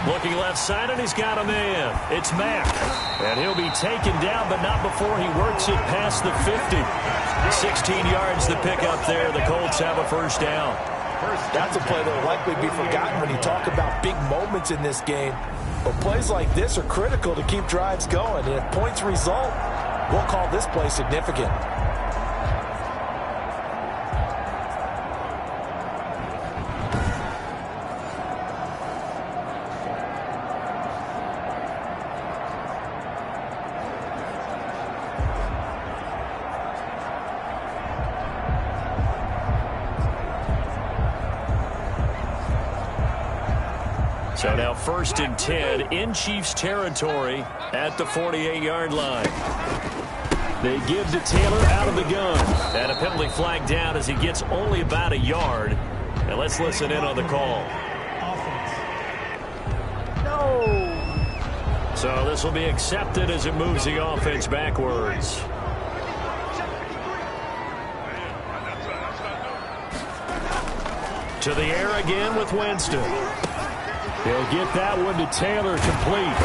Looking left side, and he's got a man. It's Mack. And he'll be taken down, but not before he works it past the 50. 16 yards to pick up there. The Colts have a first down. That's a play that will likely be forgotten when you talk about big moments in this game. But plays like this are critical to keep drives going. And if points result, we'll call this play significant. So now 1st and 10 in Chiefs territory at the 48-yard line. They give to Taylor out of the gun. And a penalty flag down as he gets only about a yard. And let's listen in on the call. No. So this will be accepted as it moves the offense backwards. To the air again with Winston. He'll get that one to Taylor, complete.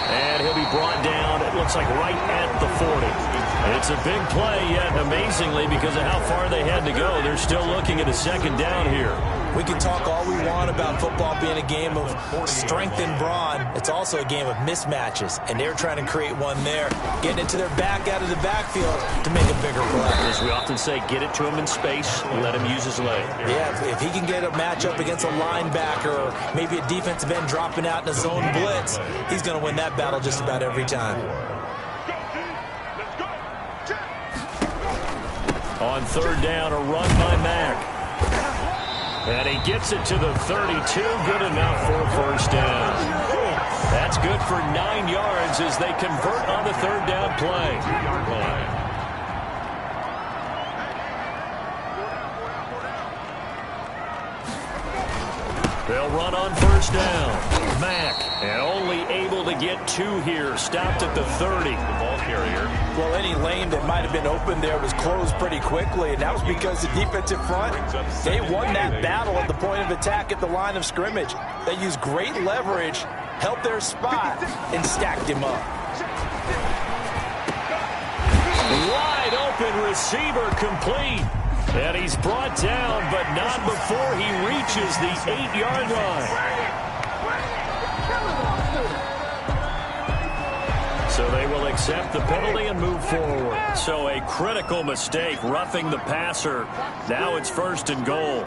And he'll be brought down, it looks like right at the 40. It's a big play, yet amazingly, because of how far they had to go, they're still looking at a second down here. We can talk all we want about football being a game of strength and brawn. It's also a game of mismatches, and they're trying to create one there, getting it to their back out of the backfield to make a bigger play. As we often say, get it to him in space and let him use his leg. Yeah, if he can get a matchup against a linebacker or maybe a defensive end dropping out in a zone blitz, he's going to win that battle just about every time. On 3rd down, a run by Mack. And he gets it to the 32. Good enough for a first down. That's good for 9 yards as they convert on the 3rd down play. They'll run on 1st down. Mack, and only able to get 2 here. Stopped at the 30. The ball carrier. Well, any lane that might have been open there was closed pretty quickly, and that was because the defensive front, they won that battle at the point of attack at the line of scrimmage. They used great leverage, held their spot, and stacked him up. Wide open receiver, complete. And he's brought down, but not before he reaches the 8-yard line. So they will accept the penalty and move forward. So a critical mistake, roughing the passer. Now it's 1st and goal.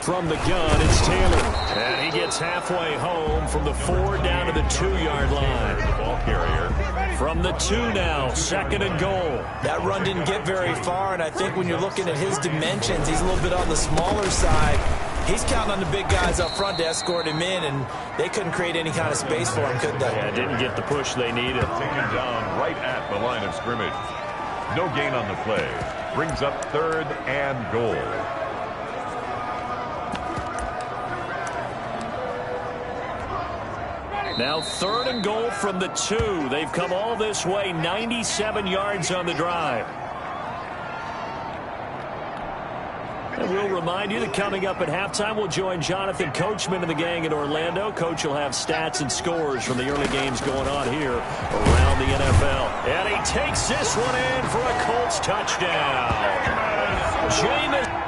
From the gun, it's Taylor. And he gets halfway home from the 4 down to the 2-yard line. The ball carrier. From the 2 now, 2nd and goal. That run didn't get very far, and I think when you're looking at his dimensions, he's a little bit on the smaller side. He's counting on the big guys up front to escort him in, and they couldn't create any kind of space for him, could they? Yeah, didn't get the push they needed. Taken down right at the line of scrimmage. No gain on the play. Brings up 3rd and goal. Now 3rd and goal from the 2. They've come all this way, 97 yards on the drive. And we'll remind you that coming up at halftime, we'll join Jonathan Coachman and the gang in Orlando. Coach will have stats and scores from the early games going on here around the NFL. And he takes this one in for a Colts touchdown. Jameis.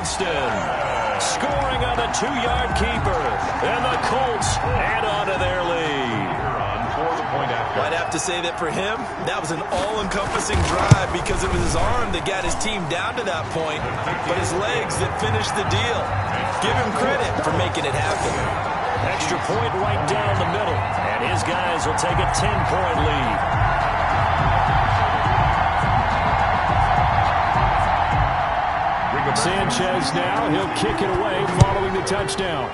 Winston. Scoring on the 2-yard keeper. And the Colts add on to their lead. I'd have to say that for him, that was an all-encompassing drive because it was his arm that got his team down to that point, but his legs that finished the deal. Give him credit for making it happen. Extra point right down the middle, and his guys will take a 10-point lead. Sanchez now, he'll kick it away following the touchdown.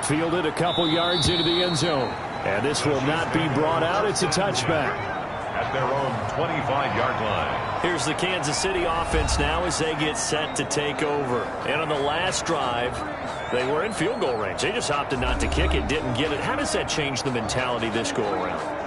Fielded a couple yards into the end zone. And this will not be brought out. It's a touchback. At their own 25-yard line. Here's the Kansas City offense now as they get set to take over. And on the last drive, they were in field goal range. They just opted not to kick it, didn't get it. How does that change the mentality this go around?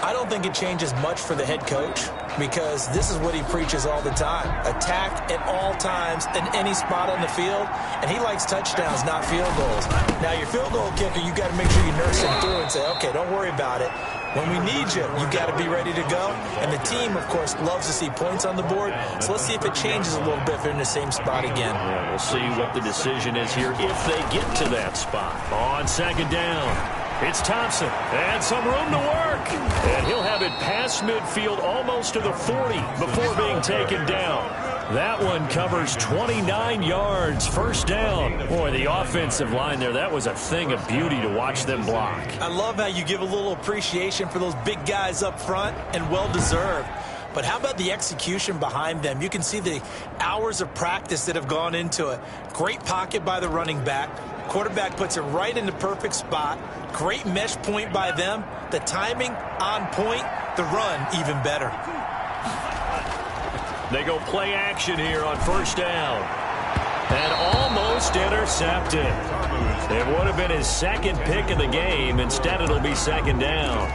I don't think it changes much for the head coach because this is what he preaches all the time. Attack at all times in any spot on the field, and he likes touchdowns, not field goals. Now, your field goal kicker, you got to make sure you nurse him through and say, okay, don't worry about it. When we need you, you got to be ready to go. And the team, of course, loves to see points on the board. So let's see if it changes a little bit if they're in the same spot again. Yeah, we'll see what the decision is here if they get to that spot. On second down. It's Thompson, and some room to work. And he'll have it past midfield almost to the 40 before being taken down. That one covers 29 yards, first down. Boy, the offensive line there, that was a thing of beauty to watch them block. I love how you give a little appreciation for those big guys up front, and well-deserved. But how about the execution behind them? You can see the hours of practice that have gone into it. Great pocket by the running back. Quarterback puts it right in the perfect spot. Great mesh point by them. The timing on point. The run even better. They go play action here on first down. And almost intercepted. It would have been his second pick of the game. Instead, it'll be second down.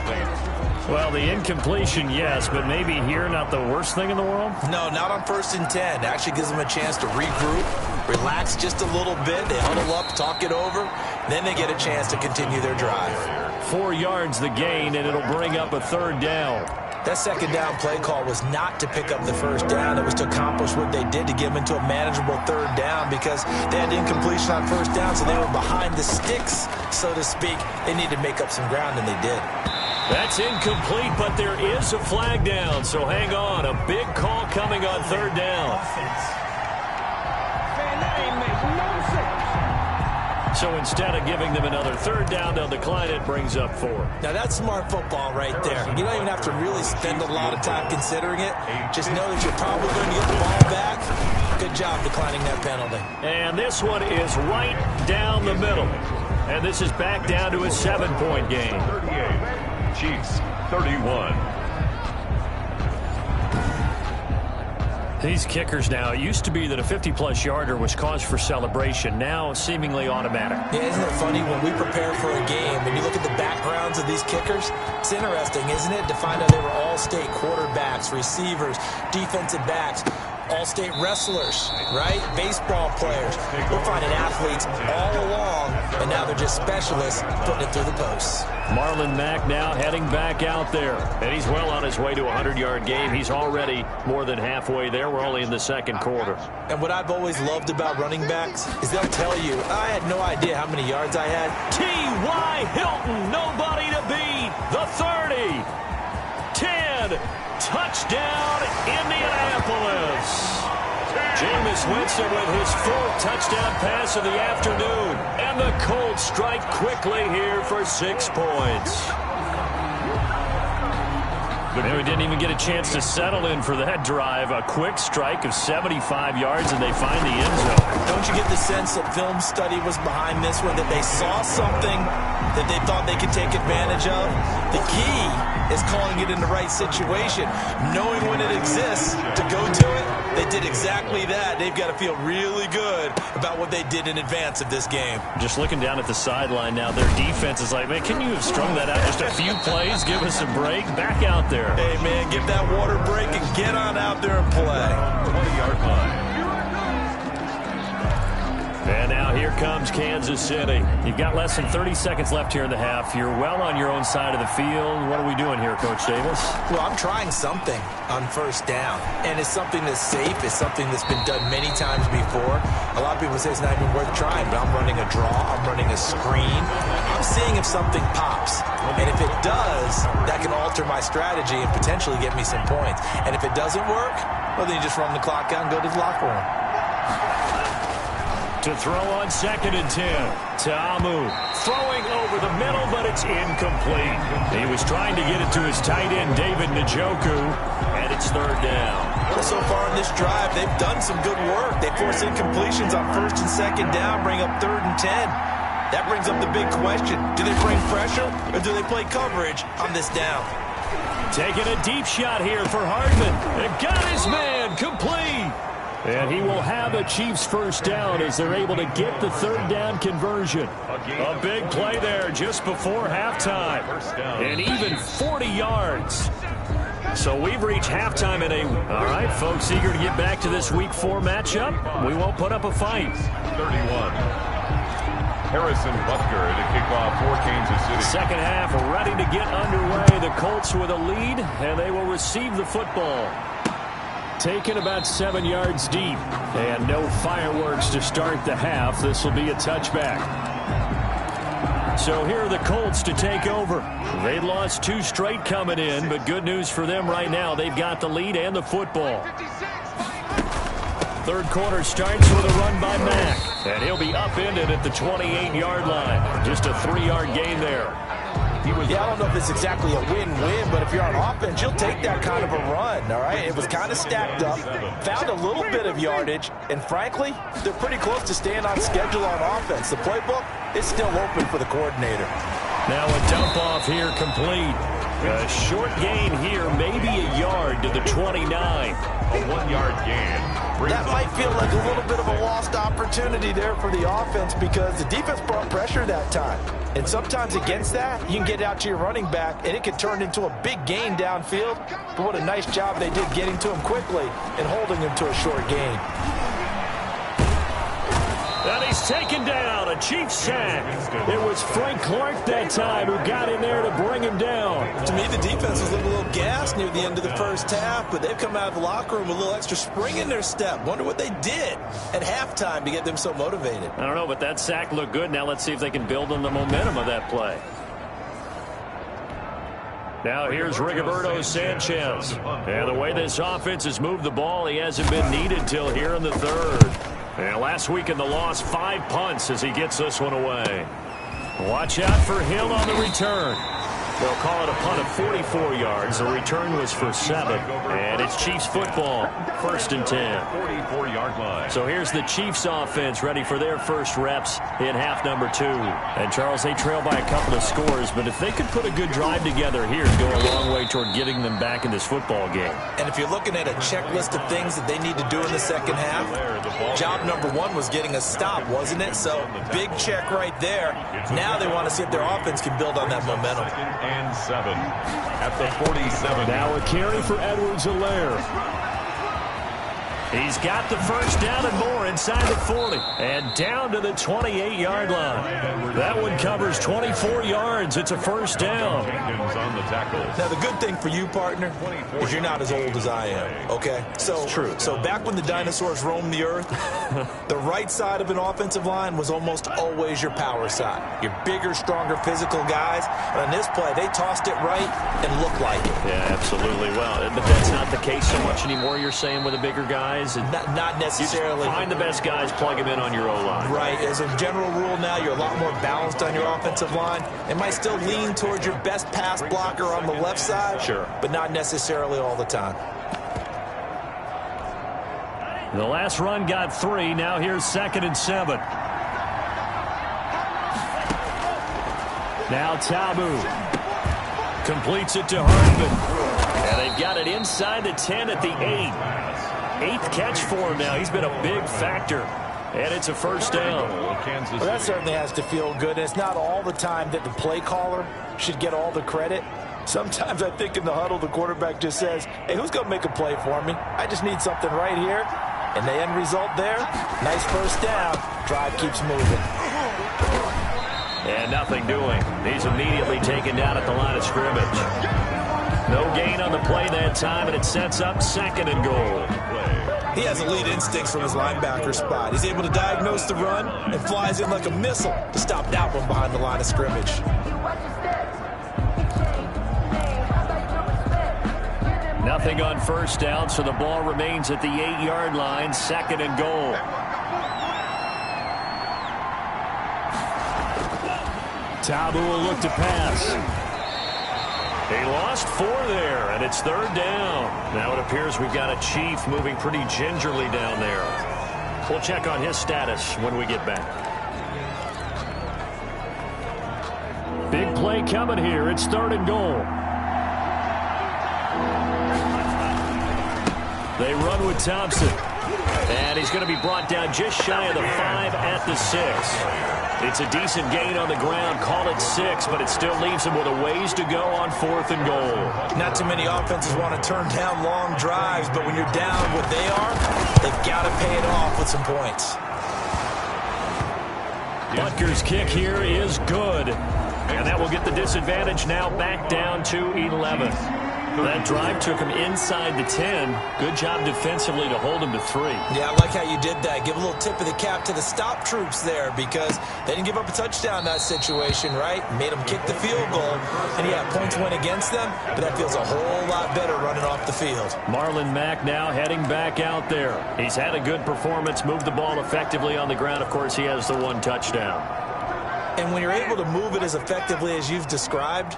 Well, the incompletion, yes, but maybe here not the worst thing in the world? No, not on 1st and 10. Actually gives them a chance to regroup, relax just a little bit. They huddle up, talk it over. Then they get a chance to continue their drive. 4 yards the gain, and it'll bring up a third down. That second down play call was not to pick up the first down. It was to accomplish what they did to get them into a manageable third down because they had incompletion on first down, so they were behind the sticks, so to speak. They needed to make up some ground, and they did. That's incomplete, but there is a flag down, so hang on. A big call coming on third down. So instead of giving them another third down, they'll decline it, brings up 4. Now that's smart football right there. You don't even have to really spend a lot of time considering it. Just know that you're probably going to get the ball back. Good job declining that penalty. And this one is right down the middle. And this is back down to a 7-point game. 38, Chiefs 31. These kickers now, it used to be that a 50-plus yarder was cause for celebration. Now, seemingly automatic. Yeah, isn't it funny when we prepare for a game and you look at the backgrounds of these kickers? It's interesting, isn't it, to find out they were all-state quarterbacks, receivers, defensive backs, all-state wrestlers, right? Baseball players. We're finding athletes all along, and now they're just specialists putting it through the posts. Marlon Mack now heading back out there. And he's well on his way to a 100-yard game. He's already more than halfway there. We're only in the second quarter. And what I've always loved about running backs is they'll tell you, I had no idea how many yards I had. T.Y. Hilton, nobody to beat. The 30. 10. Touchdown, Indianapolis. Jameis Winston with his 4th touchdown pass of the afternoon. And the Colts strike quickly here for 6 points. And we didn't even get a chance to settle in for that drive. A quick strike of 75 yards, and they find the end zone. Don't you get the sense that film study was behind this one, that they saw something that they thought they could take advantage of? The key is calling it in the right situation, knowing when it exists to go to it. They did exactly that. They've got to feel really good about what they did in advance of this game. Just looking down at the sideline now, their defense is like, man, can you have strung that out just a few plays? Give us a break. Back out there. Hey, man, give that water break and get on out there and play. 20-yard line. And now here comes Kansas City. You've got less than 30 seconds left here in the half. You're well on your own side of the field. What are we doing here, Coach Davis? Well, I'm trying something on first down, and it's something that's safe. It's something that's been done many times before. A lot of people say it's not even worth trying, but I'm running a draw. I'm running a screen. I'm seeing if something pops, and if it does, that can alter my strategy and potentially get me some points. And if it doesn't work, well, then you just run the clock out and go to the locker room. To throw on 2nd and 10. Ta'amu throwing over the middle, but it's incomplete. He was trying to get it to his tight end, David Njoku, and it's 3rd down. Well, so far in this drive, they've done some good work. They force incompletions on 1st and 2nd down, bring up 3rd and 10. That brings up the big question. Do they bring pressure, or do they play coverage on this down? Taking a deep shot here for Hardman. And got his man complete. And he will have a Chiefs first down as they're able to get the 3rd down conversion. A big play there just before halftime. And even 40 yards. So we've reached halftime in all right, folks, eager to get back to this Week 4 matchup. We won't put up a fight. 31. Harrison Butker to kick off for Kansas City. Second half ready to get underway. The Colts with a lead, and they will receive the football. Taken about 7 yards deep. And no fireworks to start the half. This will be a touchback. So here are the Colts to take over. They'd lost 2 straight coming in, but good news for them right now. They've got the lead and the football. 3rd quarter starts with a run by Mack. And he'll be upended at the 28-yard line. Just a 3-yard gain there. Yeah, I don't know if it's exactly a win-win, but if you're on offense, you'll take that kind of a run, all right? It was kind of stacked up, found a little bit of yardage, and frankly, they're pretty close to staying on schedule on offense. The playbook is still open for the coordinator. Now a dump-off here complete. A short gain here, maybe a yard to the 29. A 1-yard gain. That might feel like a little bit of a lost opportunity there for the offense because the defense brought pressure that time. And sometimes against that, you can get out to your running back, and it could turn into a big gain downfield. But what a nice job they did getting to him quickly and holding him to a short gain. And he's taken down, a Chiefs sack. It was Frank Clark that time who got in there to bring him down. To me, the defense was looking a little gassed near the end of the first half, but they've come out of the locker room with a little extra spring in their step. Wonder what they did at halftime to get them so motivated. I don't know, but that sack looked good. Now let's see if they can build on the momentum of that play. Now here's Rigoberto Sanchez. And the way this offense has moved the ball, he hasn't been needed till here in the 3rd. And last week in the loss, 5 punts as he gets this one away. Watch out for Hill on the return. They'll call it a punt of 44 yards. The return was for 7. And it's Chiefs football, 1st and 10. 44-yard line. So here's the Chiefs offense ready for their first reps in half number 2. And Charles, they trail by a couple of scores, but if they could put a good drive together here, it'd go a long way toward getting them back in this football game. And if you're looking at a checklist of things that they need to do in the second half, job number 1 was getting a stop, wasn't it? So big check right there. Now they want to see if their offense can build on that momentum. And 7 at the 47. Now a carry for Edwards-Helaire. He's got the first down and more inside the 40. And down to the 28-yard line. That one covers 24 yards. It's a first down. On the tackle. Now, the good thing for you, partner, is you're not as old as I am, okay? So, true. So back when the dinosaurs roamed the earth, the right side of an offensive line was almost always your power side. Your bigger, stronger, physical guys. And on this play, they tossed it right and looked like it. Yeah, absolutely. Well, but that's not the case so much anymore, you're saying, with the bigger guys? Not necessarily. You find the best guys, plug them in on your O-line. Right. As a general rule now, you're a lot more balanced on your offensive line. It might still lean towards your best pass blocker on the left side. Sure. But not necessarily all the time. The last run got 3. Now here's 2nd and 7. Now Tabu completes it to Hardman. And they've got it inside the 10 at the 8. 8th catch for him now. He's been a big factor. And it's a first down. Well, that certainly has to feel good. And it's not all the time that the play caller should get all the credit. Sometimes I think in the huddle, the quarterback just says, hey, who's going to make a play for me? I just need something right here. And the end result there, nice first down. Drive keeps moving. And nothing doing. He's immediately taken down at the line of scrimmage. No gain on the play that time, and it sets up 2nd and goal. He has elite instincts from his linebacker spot. He's able to diagnose the run and flies in like a missile to stop that one behind the line of scrimmage. Nothing on first down, so the ball remains at the 8-yard line, 2nd and goal. Tabu will look to pass. He lost 4 there, and it's 3rd down. Now it appears we've got a Chief moving pretty gingerly down there. We'll check on his status when we get back. Big play coming here. It's 3rd and goal. They run with Thompson. And he's going to be brought down just shy of the 5 at the 6. It's a decent gain on the ground. Call it 6, but it still leaves him with a ways to go on 4th and goal. Not too many offenses want to turn down long drives, but when you're down what they are, they've got to pay it off with some points. Butker's kick here is good. And that will get the disadvantage now back down to 11. That drive took him inside the 10. Good job defensively to hold him to 3. Yeah, I like how you did that. Give a little tip of the cap to the stop troops there because they didn't give up a touchdown in that situation, right? Made them kick the field goal. And, yeah, points went against them, but that feels a whole lot better running off the field. Marlon Mack now heading back out there. He's had a good performance, moved the ball effectively on the ground. Of course, he has the 1 touchdown. And when you're able to move it as effectively as you've described,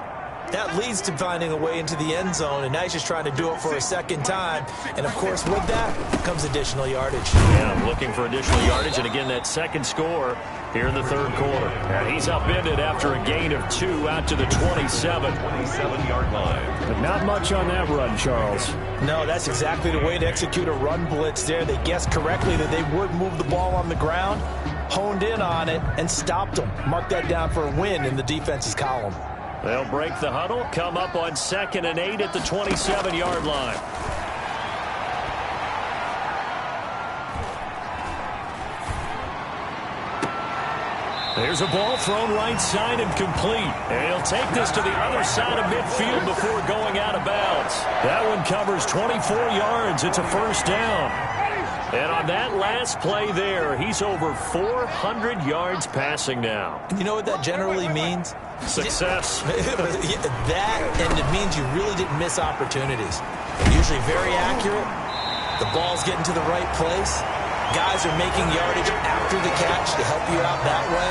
that leads to finding a way into the end zone, and now he's just trying to do it for a 2nd time. And, of course, with that comes additional yardage. Yeah, looking for additional yardage, and again, that 2nd score here in the 3rd quarter. And he's upended after a gain of 2 out to the 27-yard line. But not much on that run, Charles. No, that's exactly the way to execute a run blitz there. They guessed correctly that they would move the ball on the ground, honed in on it, and stopped them. Mark that down for a win in the defense's column. They'll break the huddle, come up on 2nd and 8 at the 27-yard line. There's a ball thrown right side and complete. And he'll take this to the other side of midfield before going out of bounds. That one covers 24 yards. It's a 1st down. And on that last play there, he's over 400 yards passing now. You know what that generally means? Success. That, and it means you really didn't miss opportunities. Usually very accurate. The ball's getting to the right place. Guys are making yardage after the catch to help you out that way.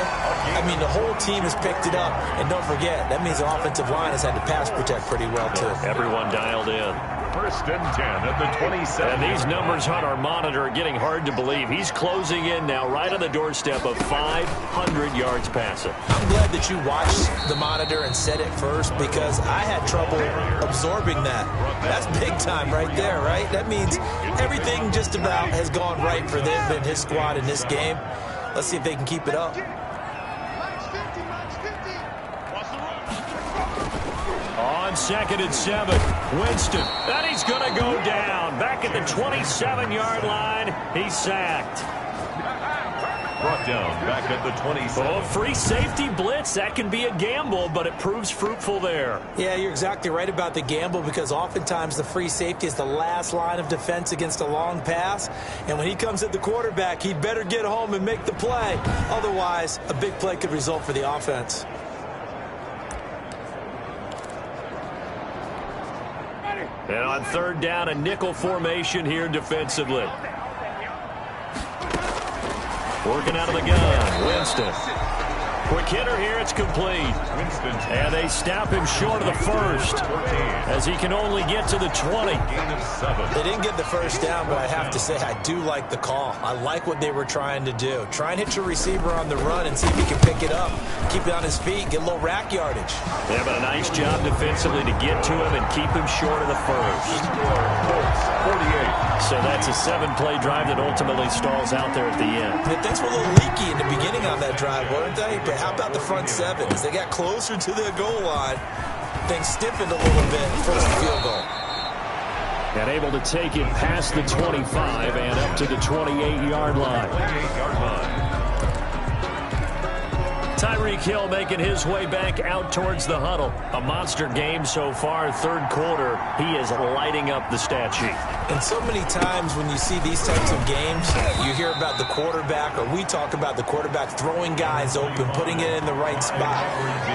I mean, the whole team has picked it up. And don't forget, that means the offensive line has had to pass protect pretty well, too. Everyone dialed in. 1st and 10 at the 27. And these numbers on our monitor are getting hard to believe. He's closing in now right on the doorstep of 500 yards passing. I'm glad that you watched the monitor and said it first because I had trouble absorbing that. That's big time right there, right? That means everything just about has gone right for them and his squad in this game. Let's see if they can keep it up. On 2nd and 7, Winston. And he's going to go down. Back at the 27-yard line, he's sacked. Brought down back at the 27. Oh, free safety blitz. That can be a gamble, but it proves fruitful there. Yeah, you're exactly right about the gamble because oftentimes the free safety is the last line of defense against a long pass. And when he comes at the quarterback, he'd better get home and make the play. Otherwise, a big play could result for the offense. And on 3rd down, a nickel formation here defensively. Working out of the gun, Winston. Quick hitter here, it's complete. And they stop him short of the 1st as he can only get to the 20. They didn't get the 1st down, but I have to say I do like the call. I like what they were trying to do. Try and hit your receiver on the run and see if he can pick it up. Keep it on his feet, get a little rack yardage. Yeah, but a nice job defensively to get to him and keep him short of the 1st. 48. So that's a 7-play drive that ultimately stalls out there at the end. And things were a little leaky in the beginning on that drive, weren't they? But how about the front 7? As they got closer to their goal line, things stiffened a little bit. First field goal. And able to take it past the 25 and up to the 28-yard line. Tyreek Hill making his way back out towards the huddle. A monster game so far, third quarter. He is lighting up the stat sheet. And so many times when you see these types of games, you hear about the quarterback, or we talk about the quarterback throwing guys open, putting it in the right spot.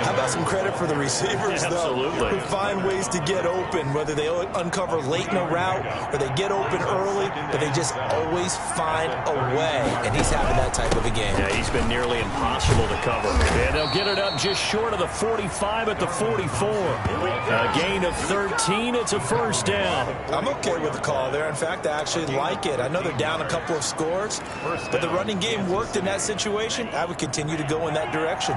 How about some credit for the receivers, though, who find ways to get open, whether they uncover late in a route or they get open early, but they just always find a way. And he's having that type of a game. Yeah, he's been nearly impossible to cover. And they'll get it up just short of the 45 at the 44. A gain of 13. It's a first down. I'm okay with the call there. In fact, I actually like it. I know they're down a couple of scores, but the running game worked in that situation. I would continue to go in that direction.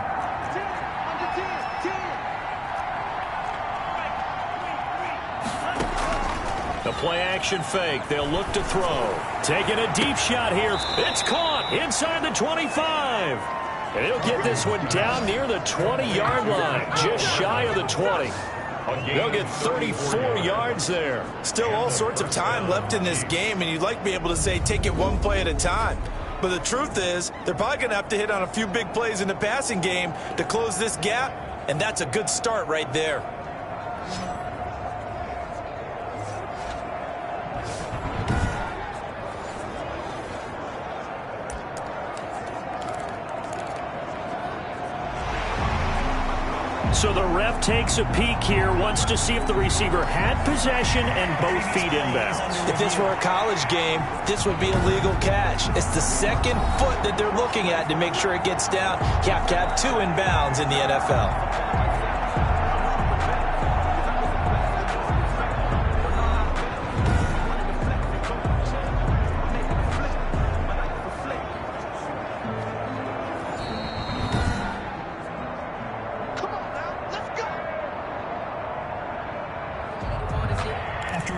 The play-action fake. They'll look to throw. Taking a deep shot here. It's caught inside the 25. And he'll get this one down near the 20-yard line, just shy of the 20. They'll get 34 yards there. Still all sorts of time left in this game, and you'd like to be able to say take it one play at a time. But the truth is, they're probably going to have to hit on a few big plays in the passing game to close this gap, and that's a good start right there. So the ref takes a peek here, wants to see if the receiver had possession and both feet inbounds. If this were a college game, this would be a legal catch. It's the second foot that they're looking at to make sure it gets down. You have to have two inbounds in the NFL.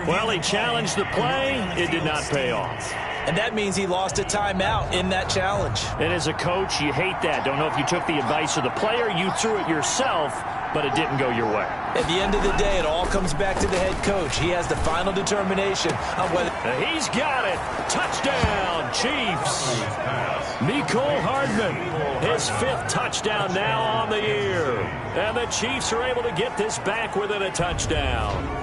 Well, he challenged the play. It did not pay off. And that means he lost a timeout in that challenge. And as a coach, you hate that. Don't know if you took the advice of the player, you threw it yourself, but it didn't go your way. At the end of the day, it all comes back to the head coach. He has the final determination on whether... He's got it. Touchdown, Chiefs. Mecole Hardman, his fifth touchdown now on the year. And the Chiefs are able to get this back within a touchdown.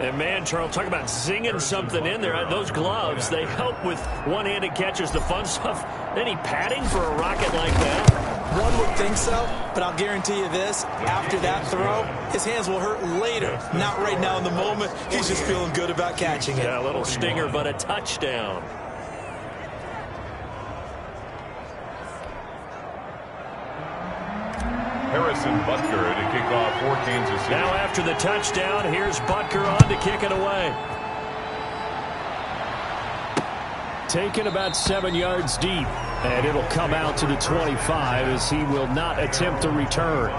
And, man, Charles, talk about zinging something in there. Those gloves, they help with one-handed catches, the fun stuff. Any padding for a rocket like that? One would think so, but I'll guarantee you this. After that throw, his hands will hurt later. Not right now in the moment. He's just feeling good about catching it. Yeah, a little stinger, but a touchdown. Harrison Butker to kick off for Kansas City. Now after the touchdown, here's Butker on to kick it away. Taken about 7 yards deep, and it'll come out to the 25 as he will not attempt to return.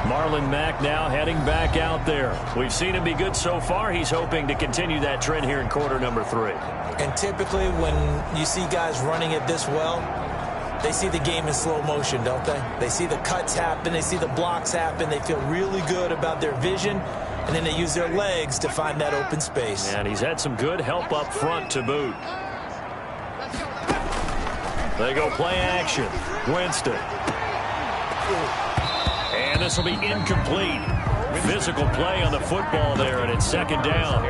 Marlon Mack now heading back out there. We've seen him be good so far. He's hoping to continue that trend here in quarter number 3. And typically when you see guys running it this well, they see the game in slow motion, don't they? They see the cuts happen. They see the blocks happen. They feel really good about their vision, and then they use their legs to find that open space. And he's had some good help up front to boot. They go play action. Winston. And this will be incomplete. Physical play on the football there, and it's second down.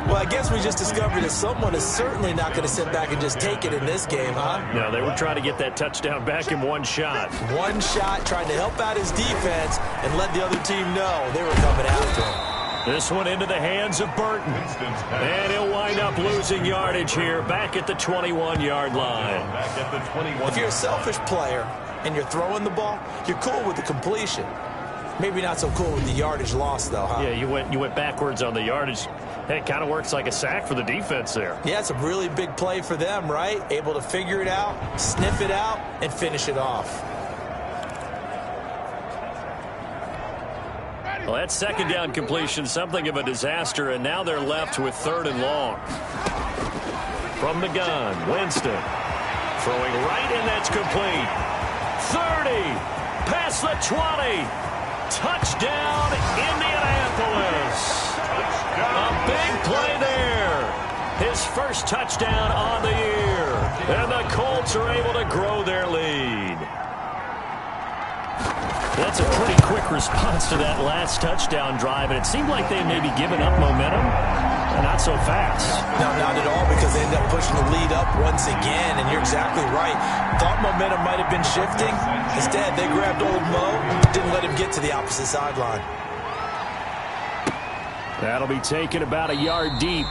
Well, I guess we just discovered that someone is certainly not going to sit back and just take it in this game, huh? No, they were trying to get that touchdown back in one shot. One shot, trying to help out his defense and let the other team know they were coming after him. This one into the hands of Burton. And he'll wind up losing yardage here back at the 21-yard line. If you're a selfish player and you're throwing the ball, you're cool with the completion. Maybe not so cool with the yardage loss, though, huh? Yeah, you went backwards on the yardage. Hey, it kind of works like a sack for the defense there. Yeah, it's a really big play for them, right? Able to figure it out, sniff it out, and finish it off. Well, that second down completion, something of a disaster, and now they're left with third and long. From the gun, Winston. Throwing right, and that's complete. 30, past the 20. Touchdown, Indianapolis. A big play there. His first touchdown on the year. And the Colts are able to grow their lead. That's a pretty quick response to that last touchdown drive, and it seemed like they may be giving up momentum. Not so fast. No, not at all, because they end up pushing the lead up once again, and you're exactly right. Thought momentum might have been shifting. Instead, they grabbed old Mo, didn't let him get to the opposite sideline. That'll be taken about a yard deep.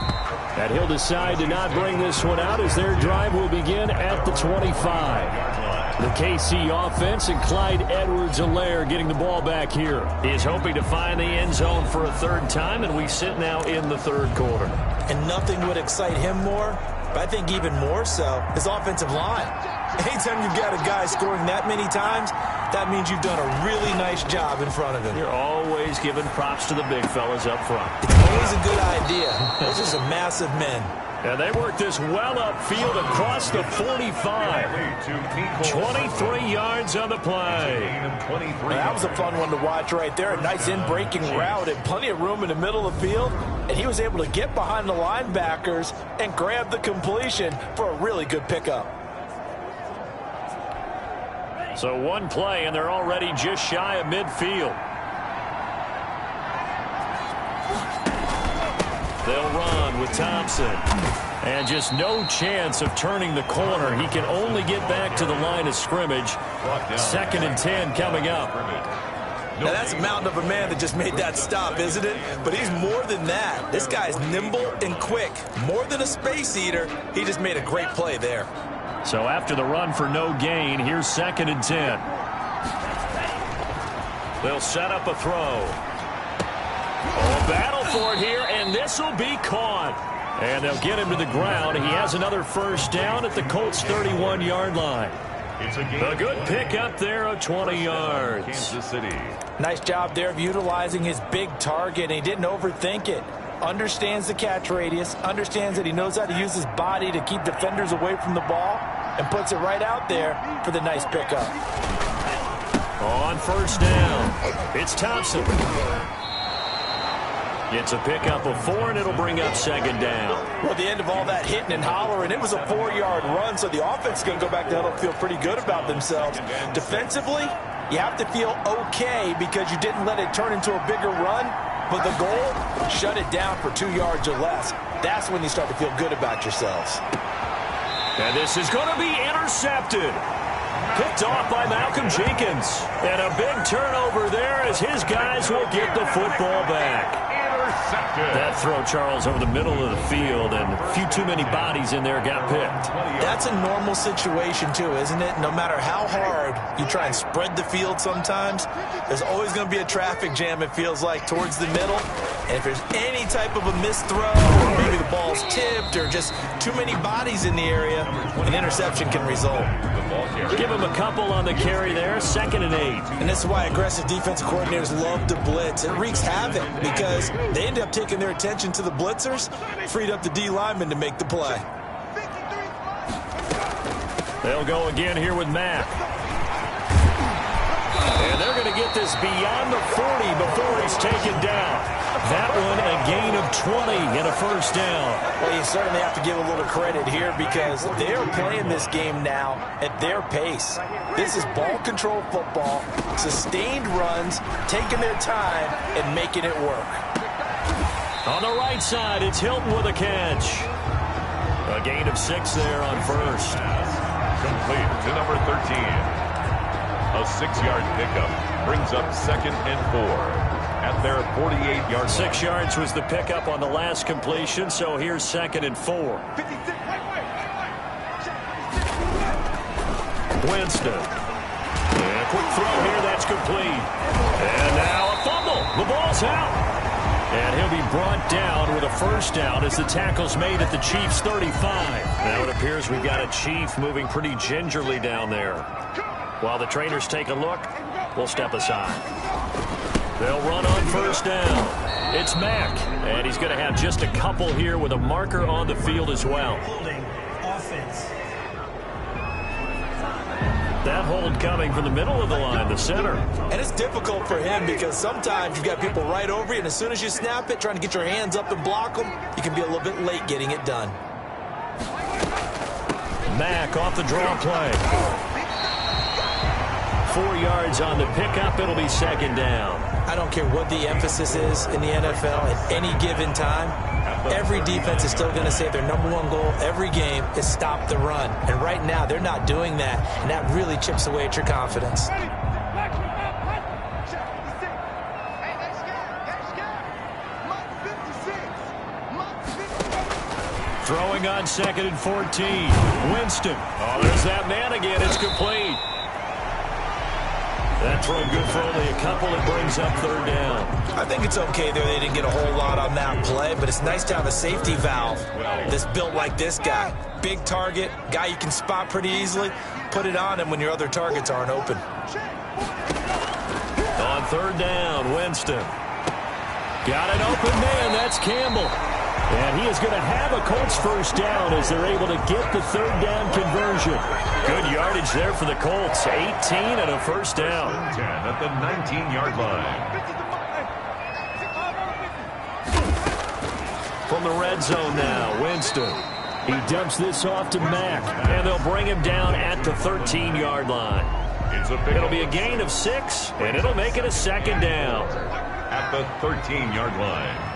And he'll decide to not bring this one out as their drive will begin at the 25. The KC offense and Clyde Edwards-Helaire getting the ball back here. He is hoping to find the end zone for a third time, and we sit now in the third quarter. And nothing would excite him more, but I think even more so, his offensive line. Anytime you've got a guy scoring that many times, that means you've done a really nice job in front of him. You're always giving props to the big fellas up front. It's always a good idea. Those are some massive men. And they work this well upfield across the 45. 23 yards on the play. That was a fun one to watch right there. A nice in-breaking route and plenty of room in the middle of the field. And he was able to get behind the linebackers and grab the completion for a really good pickup. So one play, and they're already just shy of midfield. They'll run with Thompson. And just no chance of turning the corner. He can only get back to the line of scrimmage. 2nd and 10 coming up. Now that's a mountain of a man that just made that stop, isn't it? But he's more than that. This guy's nimble and quick. More than a space eater. He just made a great play there. So after the run for no gain, here's 2nd and 10. They'll set up a throw. Oh, battle for it here, and this will be caught. And they'll get him to the ground. He has another first down at the Colts' 31-yard line. A good pick up there of 20 yards. Kansas City. Nice job there of utilizing his big target, and he didn't overthink it. Understands the catch radius, understands that he knows how to use his body to keep defenders away from the ball, and puts it right out there for the nice pickup. On first down, it's Thompson. It's a pickup of 4, and it'll bring up 2nd down. Well, at the end of all that hitting and hollering, it was a 4-yard run, so the offense is going to go back to huddle and feel pretty good about themselves. Defensively, you have to feel okay because you didn't let it turn into a bigger run, but the goal, shut it down for 2 yards or less. That's when you start to feel good about yourselves. And this is going to be intercepted. Picked off by Malcolm Jenkins. And a big turnover there as his guys will get the football back. That throw, Charles, over the middle of the field, and a few too many bodies in there got picked. That's a normal situation, too, isn't it? No matter how hard you try and spread the field sometimes, there's always going to be a traffic jam, it feels like, towards the middle. And if there's any type of a missed throw, or maybe the ball's tipped, or just too many bodies in the area, an interception can result. Give him a couple on the carry there, 2nd and 8. And this is why aggressive defensive coordinators love to blitz. It wreaks havoc because they end up taking their attention to the blitzers, freed up the D lineman to make the play. They'll go again here with Mack. And they're going to get this beyond the 40 before he's taken down. That one a gain of 20 and a first down. Well, you certainly have to give a little credit here because they're playing this game now at their pace. This is ball control football, sustained runs, taking their time and making it work. On the right side, it's Hilton with a catch. A gain of 6 there on first. Complete to number 13. A 6-yard pickup brings up 2nd and 4. At their 48-yard 6 yards was the pickup on the last completion, so here's 2nd and 4. Winston. And a quick throw here, that's complete. And now a fumble. The ball's out. And he'll be brought down with a first down as the tackle's made at the Chiefs' 35. Now it appears we've got a Chief moving pretty gingerly down there. While the trainers take a look, we'll step aside. They'll run on first down. It's Mack, and he's going to have just a couple here with a marker on the field as well. Holding offense. That hold coming from the middle of the line, the center. And it's difficult for him because sometimes you've got people right over you, and as soon as you snap it, trying to get your hands up and block them, you can be a little bit late getting it done. Mack off the draw play. 4 yards on the pickup. It'll be second down. I don't care what the emphasis is in the NFL at any given time. Every defense is still going to say their number one goal every game is stop the run. And right now, they're not doing that, and that really chips away at your confidence. Throwing on 2nd and 14. Winston. Oh, there's that man again. It's complete. That throw good for only a couple. It brings up 3rd down. I think it's okay there. They didn't get a whole lot on that play, but it's nice to have a safety valve that's built like this guy. Big target, guy you can spot pretty easily. Put it on him when your other targets aren't open. On 3rd down, Winston. Got an open man. That's Campbell. And he is going to have a Colts 1st down as they're able to get the 3rd down conversion. Good yardage there for the Colts. 18 and a 1st down. 10 at the 19-yard line. From the red zone now, Winston. He dumps this off to Mack, and they'll bring him down at the 13-yard line. It'll be a gain of 6, and it'll make it a 2nd down. At the 13-yard line.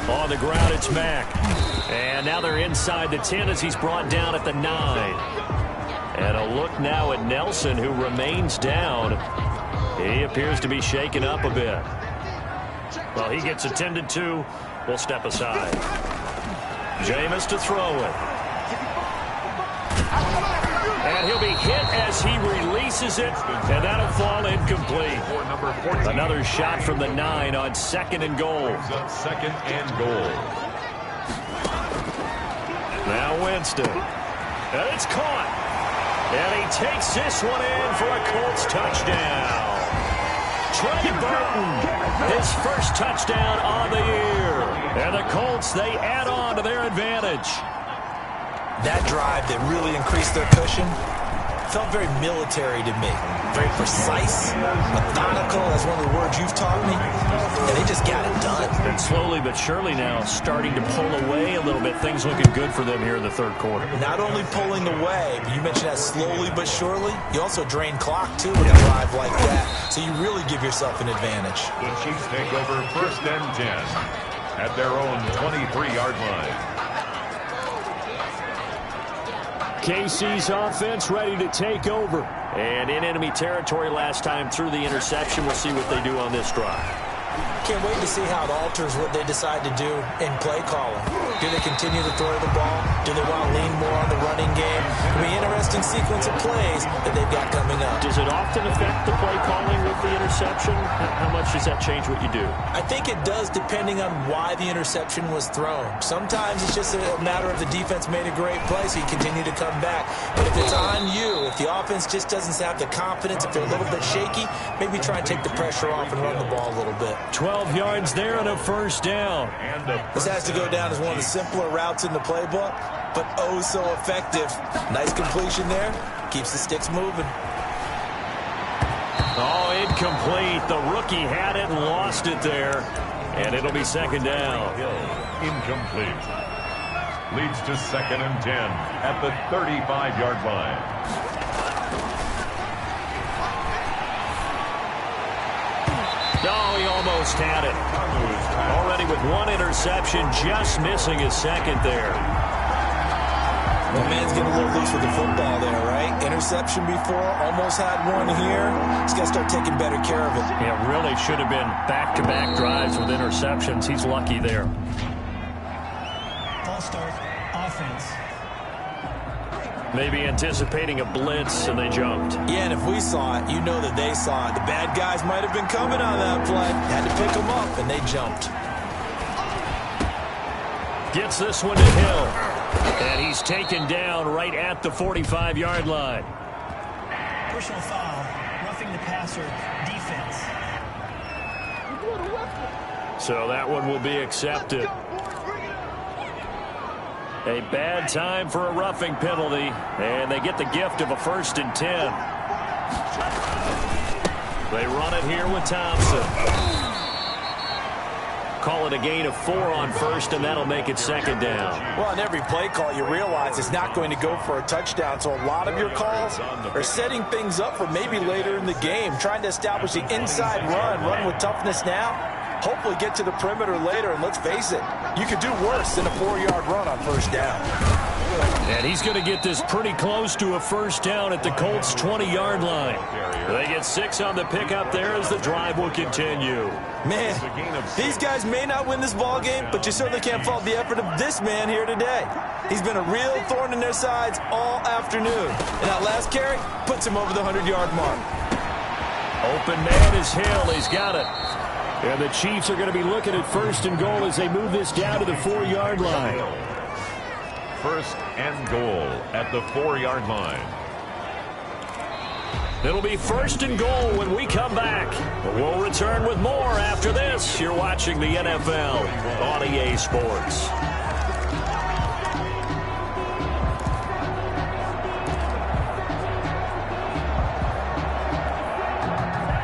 On the ground, it's Mack. And now they're inside the 10 as he's brought down at the 9. And a look now at Nelson, who remains down. He appears to be shaken up a bit. Well, he gets attended to. We'll step aside. Jameis to throw it. And he'll be hit as he releases it, and that'll fall incomplete. Another shot from the 9 on 2nd and goal. 2nd and goal. Now Winston. And it's caught. And he takes this one in for a Colts touchdown. Trey Burton, his 1st touchdown on the year. And the Colts, they add on to their advantage. That drive that really increased their cushion felt very military to me. Very precise, methodical, that's one of the words you've taught me. And they just got it done. And slowly but surely now starting to pull away a little bit. Things looking good for them here in the 3rd quarter. Not only pulling away, but you mentioned that slowly but surely. You also drain clock, too, with a drive like that. So you really give yourself an advantage. The Chiefs take over 1st and 10 at their own 23-yard line. KC's offense ready to take over. And in enemy territory last time through the interception. We'll see what they do on this drive. Can't wait to see how it alters what they decide to do in play calling. Do they continue to throw the ball? Do they want to lean more on the running game? It'll be an interesting sequence of plays that they've got coming up. Does it often affect the play calling with the interception? How much does that change what you do? I think it does depending on why the interception was thrown. Sometimes it's just a matter of the defense made a great play, so you continue to come back. But if it's on you, if the offense just doesn't have the confidence, if they're a little bit shaky, maybe try and take the pressure off and run the ball a little bit. 12 yards there and a 1st down. This has to go down as one of the simpler routes in the playbook, but oh so effective. Nice completion there. Keeps the sticks moving. Oh, incomplete. The rookie had it and lost it there. And it'll be 2nd down. Incomplete. Leads to 2nd and 10 at the 35-yard line. No, he almost had it. Already with 1 interception, just missing his 2nd there. The man's getting a little loose with the football there, right? Interception before, almost had one here. He's got to start taking better care of it. Yeah, really should have been back-to-back drives with interceptions. He's lucky there. False start, offense. Maybe anticipating a blitz, and they jumped. Yeah, and if we saw it, you know that they saw it. The bad guys might have been coming on that play. Had to pick them up, and they jumped. Gets this one to Hill. And he's taken down right at the 45-yard line. Personal foul, roughing the passer, defense. So that one will be accepted. A bad time for a roughing penalty, and they get the gift of a 1st and 10. They run it here with Thompson. Call it a gain of 4 on 1st, and that'll make it 2nd down. Well, in every play call, you realize it's not going to go for a touchdown, so a lot of your calls are setting things up for maybe later in the game, trying to establish the inside run with toughness now, hopefully get to the perimeter later, and let's face it, you could do worse than a 4-yard run on 1st down. And he's going to get this pretty close to a 1st down at the Colts' 20-yard line. They get 6 on the pickup there as the drive will continue. Man, these guys may not win this ball game, but you certainly can't fault the effort of this man here today. He's been a real thorn in their sides all afternoon. And that last carry puts him over the 100-yard mark. Open man is Hill. He's got it. And the Chiefs are going to be looking at 1st and goal as they move this down to the 4-yard line. 1st and goal at the 4-yard line. It'll be 1st and goal when we come back. We'll return with more after this. You're watching the NFL on EA Sports.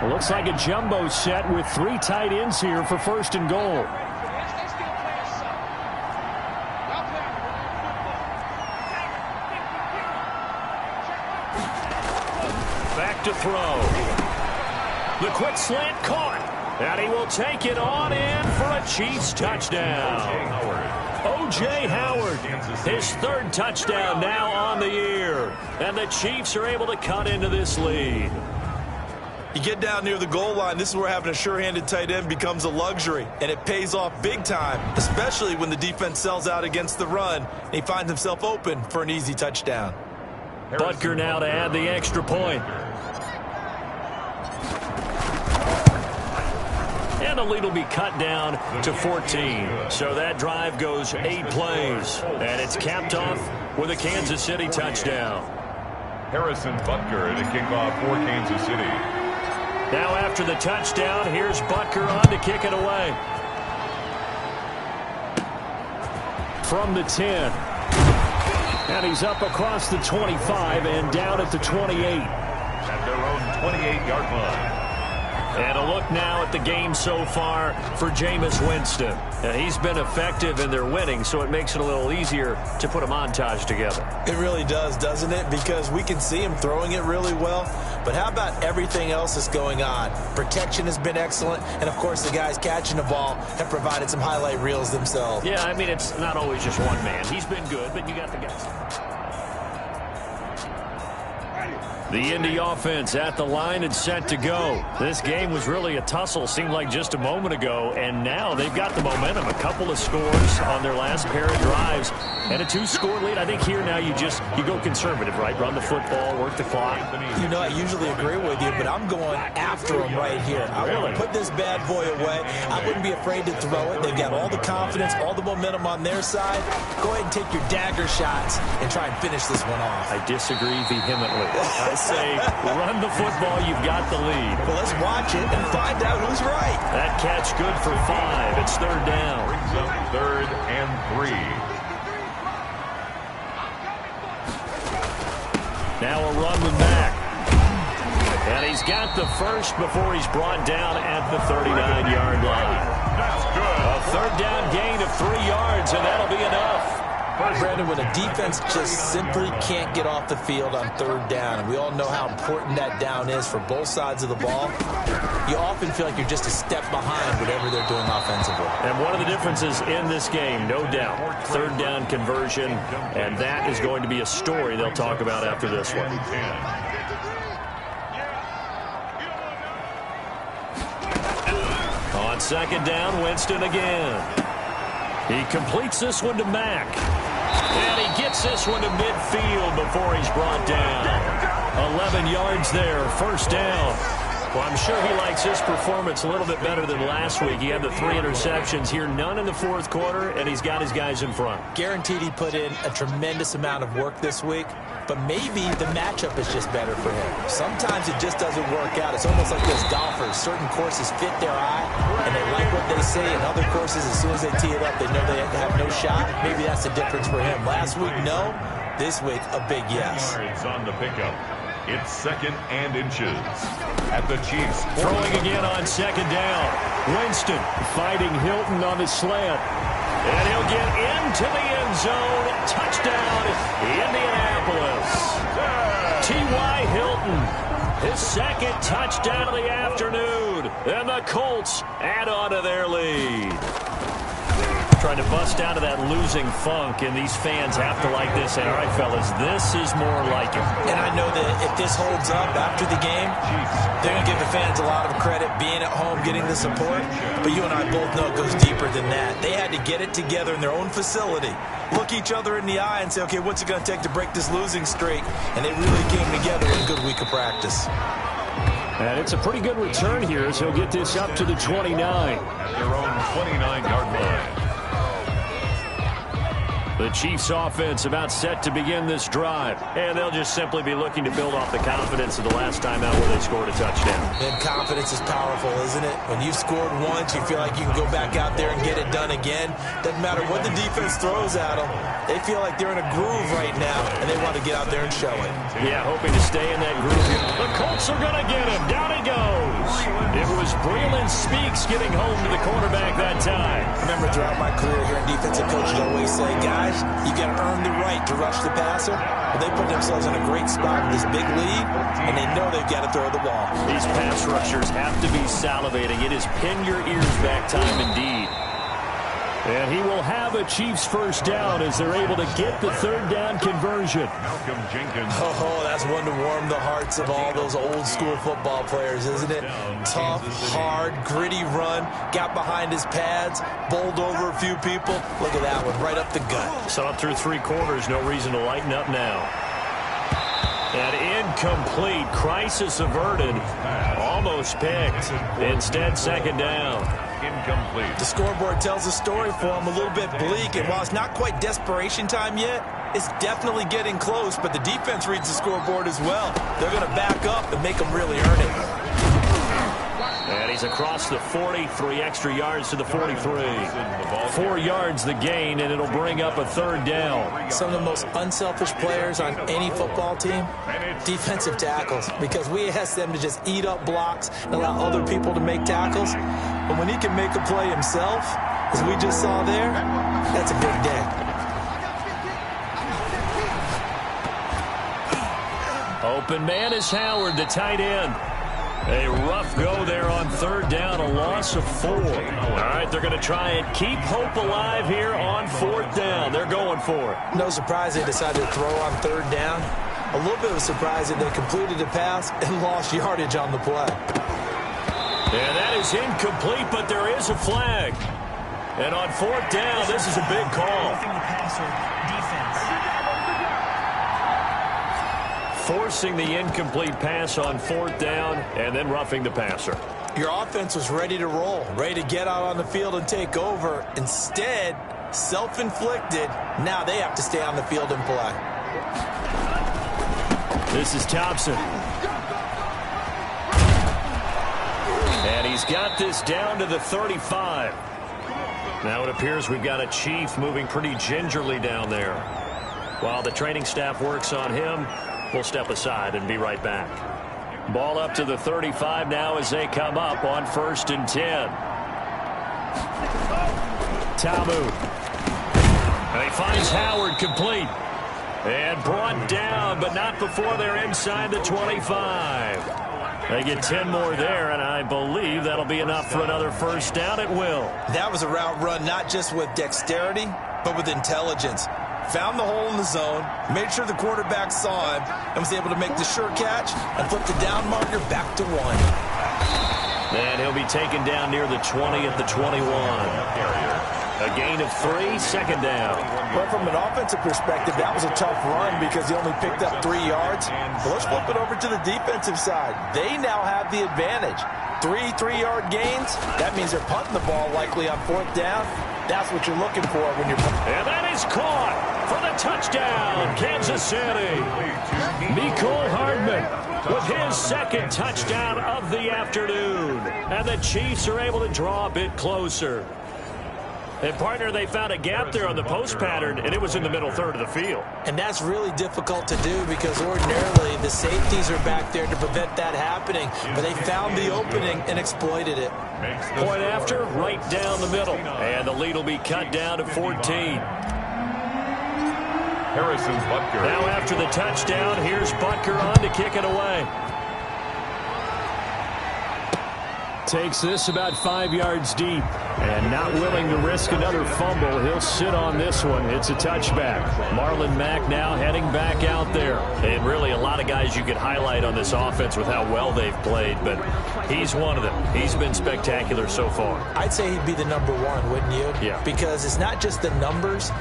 It looks like a jumbo set with 3 tight ends here for 1st and goal. Back to throw. The quick slant caught. And he will take it on in for a Chiefs touchdown. O.J. Howard, his 3rd touchdown now on the year. And the Chiefs are able to cut into this lead. You get down near the goal line, this is where having a sure-handed tight end becomes a luxury, and it pays off big time, especially when the defense sells out against the run, and he finds himself open for an easy touchdown. Butker now to add the extra point. And the lead will be cut down to 14. So that drive goes 8 plays, and it's capped off with a Kansas City touchdown. Harrison Butker to kick off for Kansas City. Now after the touchdown, here's Butker on to kick it away. From the 10. And he's up across the 25 and down at the 28. At their own 28-yard line. And a look now at the game so far for Jameis Winston. And he's been effective in their winning, so it makes it a little easier to put a montage together. It really does, doesn't it? Because we can see him throwing it really well. But how about everything else that's going on? Protection has been excellent. And, of course, the guys catching the ball have provided some highlight reels themselves. Yeah, I mean, it's not always just one man. He's been good, but you got the guys. The Indy offense at the line and set to go. This game was really a tussle, seemed like just a moment ago, and now they've got the momentum. A couple of scores on their last pair of drives and a 2-score lead. I think here now you go conservative, right? Run the football, work the clock. You know, I usually agree with you, but I'm going after him right here. I want to put this bad boy away. I wouldn't be afraid to throw it. They've got all the confidence, all the momentum on their side. Go ahead and take your dagger shots and try and finish this one off. I disagree vehemently. I say run the football, you've got the lead. Well, let's watch it and find out who's right. That catch good for 5. It's 3rd down. Brings up 3rd and 3. Now a run with Mack. And he's got the first before he's brought down at the 39-yard line. That's good. A 3rd down gain of 3 yards, and that'll be enough. Brandon, when a defense just simply can't get off the field on 3rd down, and we all know how important that down is for both sides of the ball, you often feel like you're just a step behind whatever they're doing offensively. And one of the differences in this game, no doubt, 3rd down conversion, and that is going to be a story they'll talk about after this one. On 2nd down, Winston again. He completes this one to Mack. And he gets this one to midfield before he's brought down. 11 yards there, 1st down. Well, I'm sure he likes his performance a little bit better than last week. He had the 3 interceptions here, none in the fourth quarter, and he's got his guys in front. Guaranteed he put in a tremendous amount of work this week, but maybe the matchup is just better for him. Sometimes it just doesn't work out. It's almost like those golfers. Certain courses fit their eye, and they like what they see, and other courses, as soon as they tee it up, they know they have no shot. Maybe that's the difference for him. Last week, no. This week, a big yes. Yards on the pickup. It's 2nd and inches at the Chiefs. Throwing again on 2nd down. Winston fighting Hilton on the slant. And he'll get into the end zone. Touchdown, Indianapolis. T.Y. Hilton, his 2nd touchdown of the afternoon. And the Colts add on to their lead. Trying to bust out of that losing funk, and these fans have to like this. And all right, fellas, this is more like it. And I know that if this holds up after the game, they're going to give the fans a lot of credit, being at home, getting the support. But you and I both know it goes deeper than that. They had to get it together in their own facility, look each other in the eye and say, okay, what's it going to take to break this losing streak? And they really came together in a good week of practice. And it's a pretty good return here as he'll get this up to the 29. At their own 29-yard line. The Chiefs offense about set to begin this drive. And they'll just simply be looking to build off the confidence of the last time out where they scored a touchdown. And confidence is powerful, isn't it? When you've scored once, you feel like you can go back out there and get it done again. Doesn't matter what the defense throws at them. They feel like they're in a groove right now, and they want to get out there and show it. Yeah, hoping to stay in that groove here. The Colts are going to get him. Down he goes. It was Breland Speaks getting home to the quarterback that time. Remember, throughout my career here in defensive coaches always say, guys, you got to earn the right to rush the passer. Well, they put themselves in a great spot with this big lead, and they know they've got to throw the ball. These pass rushers have to be salivating. It is pin your ears back time indeed. And he will have a Chiefs first down as they're able to get the 3rd down conversion. Malcolm Jenkins. Oh, that's one to warm the hearts of all those old school football players, isn't it? Tough, hard, gritty run, got behind his pads, bowled over a few people. Look at that one, right up the gut. Saw it through 3 quarters, no reason to lighten up now. And incomplete, crisis averted, almost picked. Instead, 2nd down. Incomplete. The scoreboard tells a story for him, a little bit bleak, and while it's not quite desperation time yet, it's definitely getting close, but the defense reads the scoreboard as well. They're going to back up and make them really earn it. And he's across the 40, 3 extra yards to the 43. 4 yards the gain, and it'll bring up a 3rd down. Some of the most unselfish players on any football team, defensive tackles, because we ask them to just eat up blocks and allow other people to make tackles. But when he can make a play himself, as we just saw there, that's a big day. Open man is Howard, the tight end. A rough go there on 3rd down, a loss of 4. All right, they're going to try and keep hope alive here on 4th down. They're going for it. No surprise they decided to throw on 3rd down. A little bit of a surprise that they completed the pass and lost yardage on the play. And that is incomplete, but there is a flag. And on 4th down, this is a big call. Roughing the passer defense. Forcing the incomplete pass on 4th down and then roughing the passer. Your offense was ready to roll, ready to get out on the field and take over. Instead, self-inflicted, now they have to stay on the field and play. This is Thompson. And he's got this down to the 35. Now it appears we've got a Chief moving pretty gingerly down there. While the training staff works on him, we'll step aside and be right back. Ball up to the 35 now as they come up on 1st and 10. Tamu. And he finds Howard complete. And brought down, but not before they're inside the 25. They get 10 more there, and I believe that'll be enough for another 1st down. It will. That was a route run not just with dexterity, but with intelligence. Found the hole in the zone, made sure the quarterback saw him, and was able to make the sure catch and flip the down marker back to 1. And he'll be taken down near the 20 at the 21. A gain of 3, second down. Well, from an offensive perspective, that was a tough run because he only picked up 3 yards. But let's flip it over to the defensive side. They now have the advantage. 3 3-yard gains. That means they're punting the ball likely on 4th down. That's what you're looking for when you're punting. And that is caught for the touchdown, Kansas City. Mecole Hardman with his second touchdown of the afternoon. And the Chiefs are able to draw a bit closer. And, partner, they found a gap there on the post pattern, and it was in the middle third of the field. And that's really difficult to do because ordinarily the safeties are back there to prevent that happening. But they found the opening and exploited it. Point after, right down the middle. And the lead will be cut down to 14. Harrison's Butker. Now after the touchdown, here's Butker on to kick it away. Takes this about 5 yards deep. And not willing to risk another fumble, he'll sit on this one. It's a touchback. Marlon Mack now heading back out there. And really a lot of guys you could highlight on this offense with how well they've played, but he's one of them. He's been spectacular so far. I'd say he'd be the number 1, wouldn't you? Yeah. Because it's not just the numbers.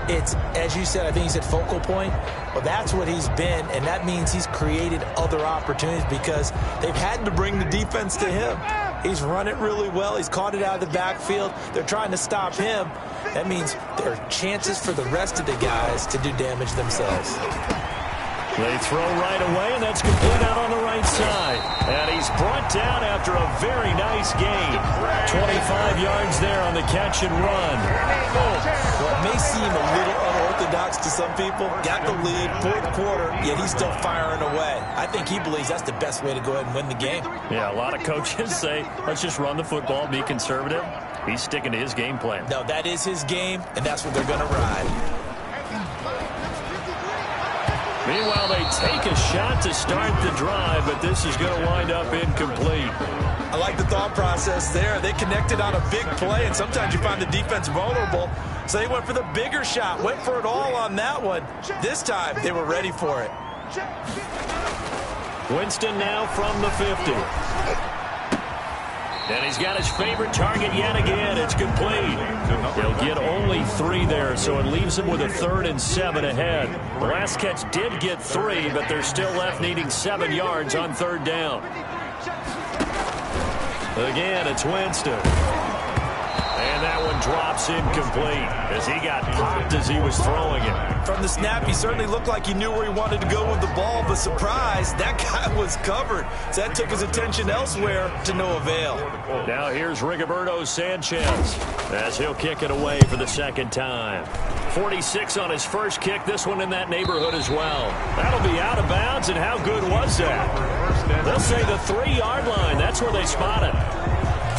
It's, as you said, I think you said focal point. Well, that's what he's been, and that means he's created other opportunities because they've had to bring the defense to him. He's run it really well. He's caught it out of the backfield. They're trying to stop him. That means there are chances for the rest of the guys to do damage themselves. They throw right away, and that's complete out on the right side. And he's brought down after a very nice gain. 25 yards there on the catch and run. Well, it may seem a little unorthodox to some people. Got the lead, 4th quarter, yet he's still firing away. I think he believes that's the best way to go ahead and win the game. Yeah, a lot of coaches say, let's just run the football, be conservative. He's sticking to his game plan. No, that is his game, and that's what they're going to ride. Meanwhile, they take a shot to start the drive, but this is going to wind up incomplete. I like the thought process there. They connected on a big play, and sometimes you find the defense vulnerable. So they went for the bigger shot, went for it all on that one. This time, they were ready for it. Winston now from the 50. And he's got his favorite target yet again. It's complete. He'll get only 3 there, so it leaves him with a 3rd and 7 ahead. The last catch did get 3, but they're still left needing 7 yards on 3rd down. Again, it's Winston. And that one drops incomplete as he got popped as he was throwing it. From the snap, he certainly looked like he knew where he wanted to go with the ball, but surprise, that guy was covered. So that took his attention elsewhere to no avail. Now here's Rigoberto Sanchez as he'll kick it away for the 2nd time. 46 on his first kick, this one in that neighborhood as well. That'll be out of bounds, and how good was that? They'll say the 3-yard line. That's where they spot it.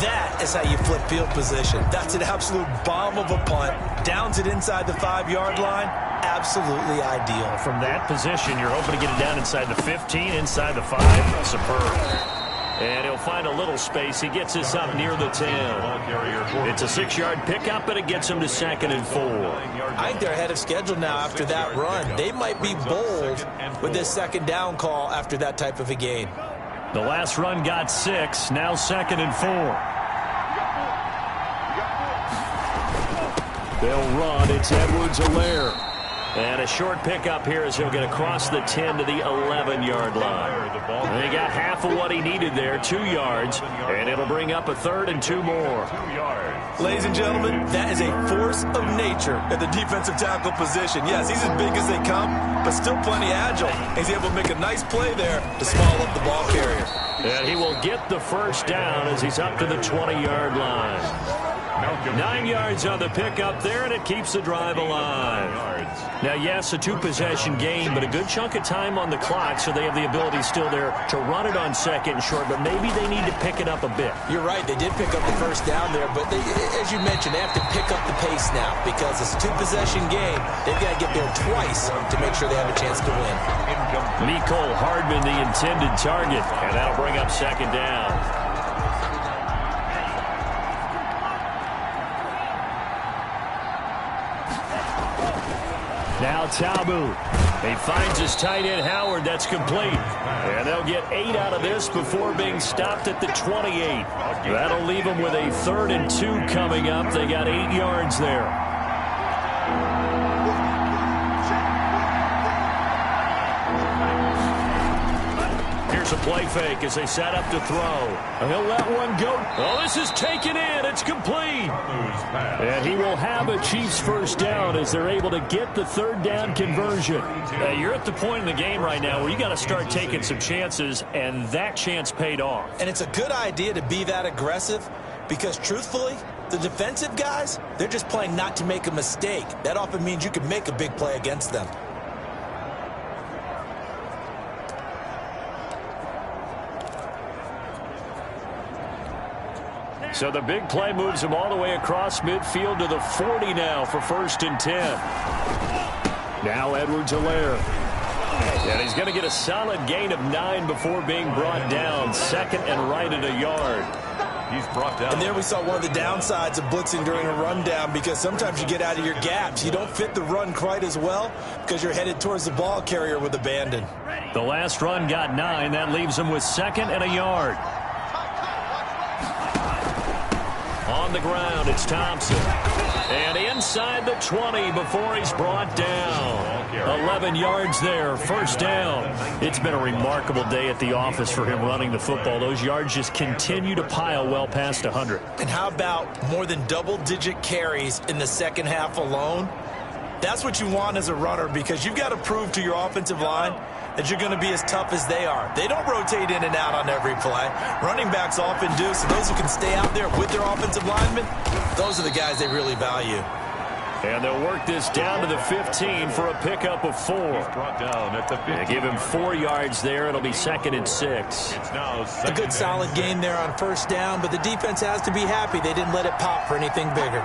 That is how you flip field position. That's an absolute bomb of a punt. Downs it inside the 5-yard line. Absolutely ideal. From that position, you're hoping to get it down inside the 15, inside the 5. Superb. And he'll find a little space. He gets this up near the 10. It's a 6-yard pickup, but it gets him to 2nd and 4. I think they're ahead of schedule now after that run. They might be bold with this 2nd down call after that type of a gain. The last run got 6, now 2nd and 4. They'll run. It's Edwards-Helaire. And a short pickup here as he'll get across the 10 to the 11-yard line. And he got half of what he needed there, 2 yards, and it'll bring up a 3rd and 2 more. Ladies and gentlemen, that is a force of nature at the defensive tackle position. Yes, he's as big as they come, but still plenty agile. He's able to make a nice play there to swallow up the ball carrier. And he will get the 1st down as he's up to the 20-yard line. 9 yards on the pickup there, and it keeps the drive alive. Now, yes, a 2-possession game, but a good chunk of time on the clock, so they have the ability still there to run it on 2nd and short, but maybe they need to pick it up a bit. You're right. They did pick up the 1st down there, but as you mentioned, they have to pick up the pace now because it's a 2-possession game. They've got to get there twice to make sure they have a chance to win. Mecole Hardman, the intended target, and that'll bring up 2nd down. Now Tabu. He finds his tight end Howard. That's complete. And they'll get 8 out of this before being stopped at the 28. That'll leave them with a 3rd and 2 coming up. They got 8 yards there. A play fake as they set up to throw. He'll let one go. Oh, this is taken in. It's complete. And he will have a Chiefs first down as they're able to get the 3rd down conversion. You're at the point in the game right now where you got to start taking some chances, and that chance paid off. And it's a good idea to be that aggressive because, truthfully, the defensive guys, they're just playing not to make a mistake. That often means you can make a big play against them. So the big play moves him all the way across midfield to the 40 now for 1st and 10. Now Edwards-Helaire. And he's going to get a solid gain of 9 before being brought down. 2nd and right at a yard. He's brought down. And there we saw one of the downsides of blitzing during a rundown because sometimes you get out of your gaps. You don't fit the run quite as well because you're headed towards the ball carrier with abandon. The last run got 9. That leaves him with 2nd and a yard. On the ground, it's Thompson. And inside the 20 before he's brought down. 11 yards there, 1st down. It's been a remarkable day at the office for him running the football. Those yards just continue to pile well past 100. And how about more than double-digit carries in the second half alone? That's what you want as a runner because you've got to prove to your offensive line that you're going to be as tough as they are. They don't rotate in and out on every play. Running backs often do, so those who can stay out there with their offensive linemen, those are the guys they really value. And they'll work this down to the 15 for a pickup of 4. Brought down at the 15. They give him 4 yards there. It'll be 2nd and 6. It's now a good solid gain there on 1st down, but the defense has to be happy they didn't let it pop for anything bigger.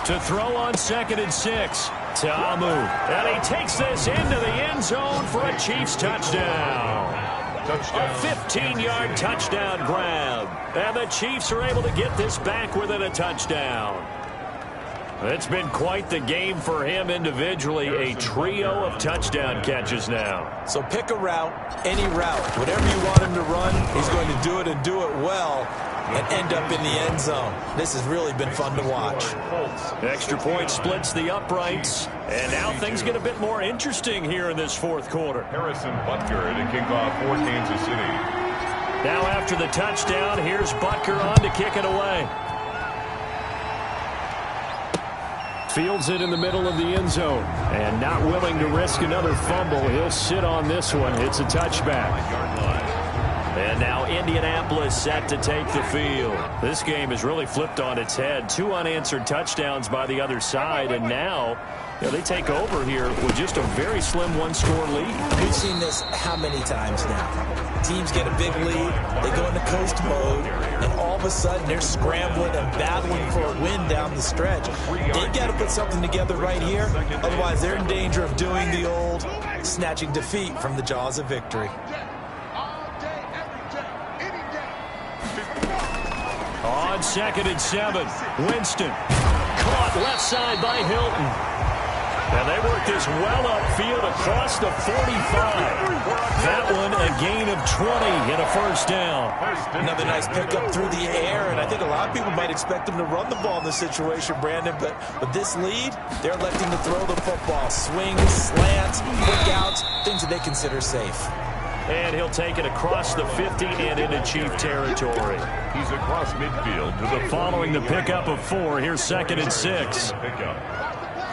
To throw on 2nd and 6. Tamu. And he takes this into the end zone for a Chiefs touchdown. A 15-yard touchdown grab. And the Chiefs are able to get this back within a touchdown. It's been quite the game for him individually. A trio of touchdown catches now. So pick a route, any route. Whatever you want him to run, he's going to do it and do it well and end up in the end zone. This has really been fun to watch. Extra point splits the uprights. And now things get a bit more interesting here in this 4th quarter. Harrison Butker to kick off for Kansas City. Now after the touchdown, here's Butker on to kick it away. Fields it in the middle of the end zone. And not willing to risk another fumble. He'll sit on this one. It's a touchback. And now Indianapolis set to take the field. This game has really flipped on its head. 2 unanswered touchdowns by the other side. And now they take over here with just a very slim 1-score lead. We've seen this how many times now? Teams get a big lead, they go into coast mode, and all of a sudden they're scrambling and battling for a win down the stretch. They've got to put something together right here, otherwise they're in danger of doing the old snatching defeat from the jaws of victory. On 2nd and 7, Winston caught left side by Hilton. And they work this well upfield across the 45. That one a gain of 20 and a 1st down. Another nice pickup through the air, and I think a lot of people might expect them to run the ball in this situation, Brandon, but with this lead, they're electing to throw the football. Swings, slants, quick outs, things that they consider safe. And he'll take it across the 50 and into Chief territory. He's across midfield to the following the pickup of 4. Here's 2nd and 6.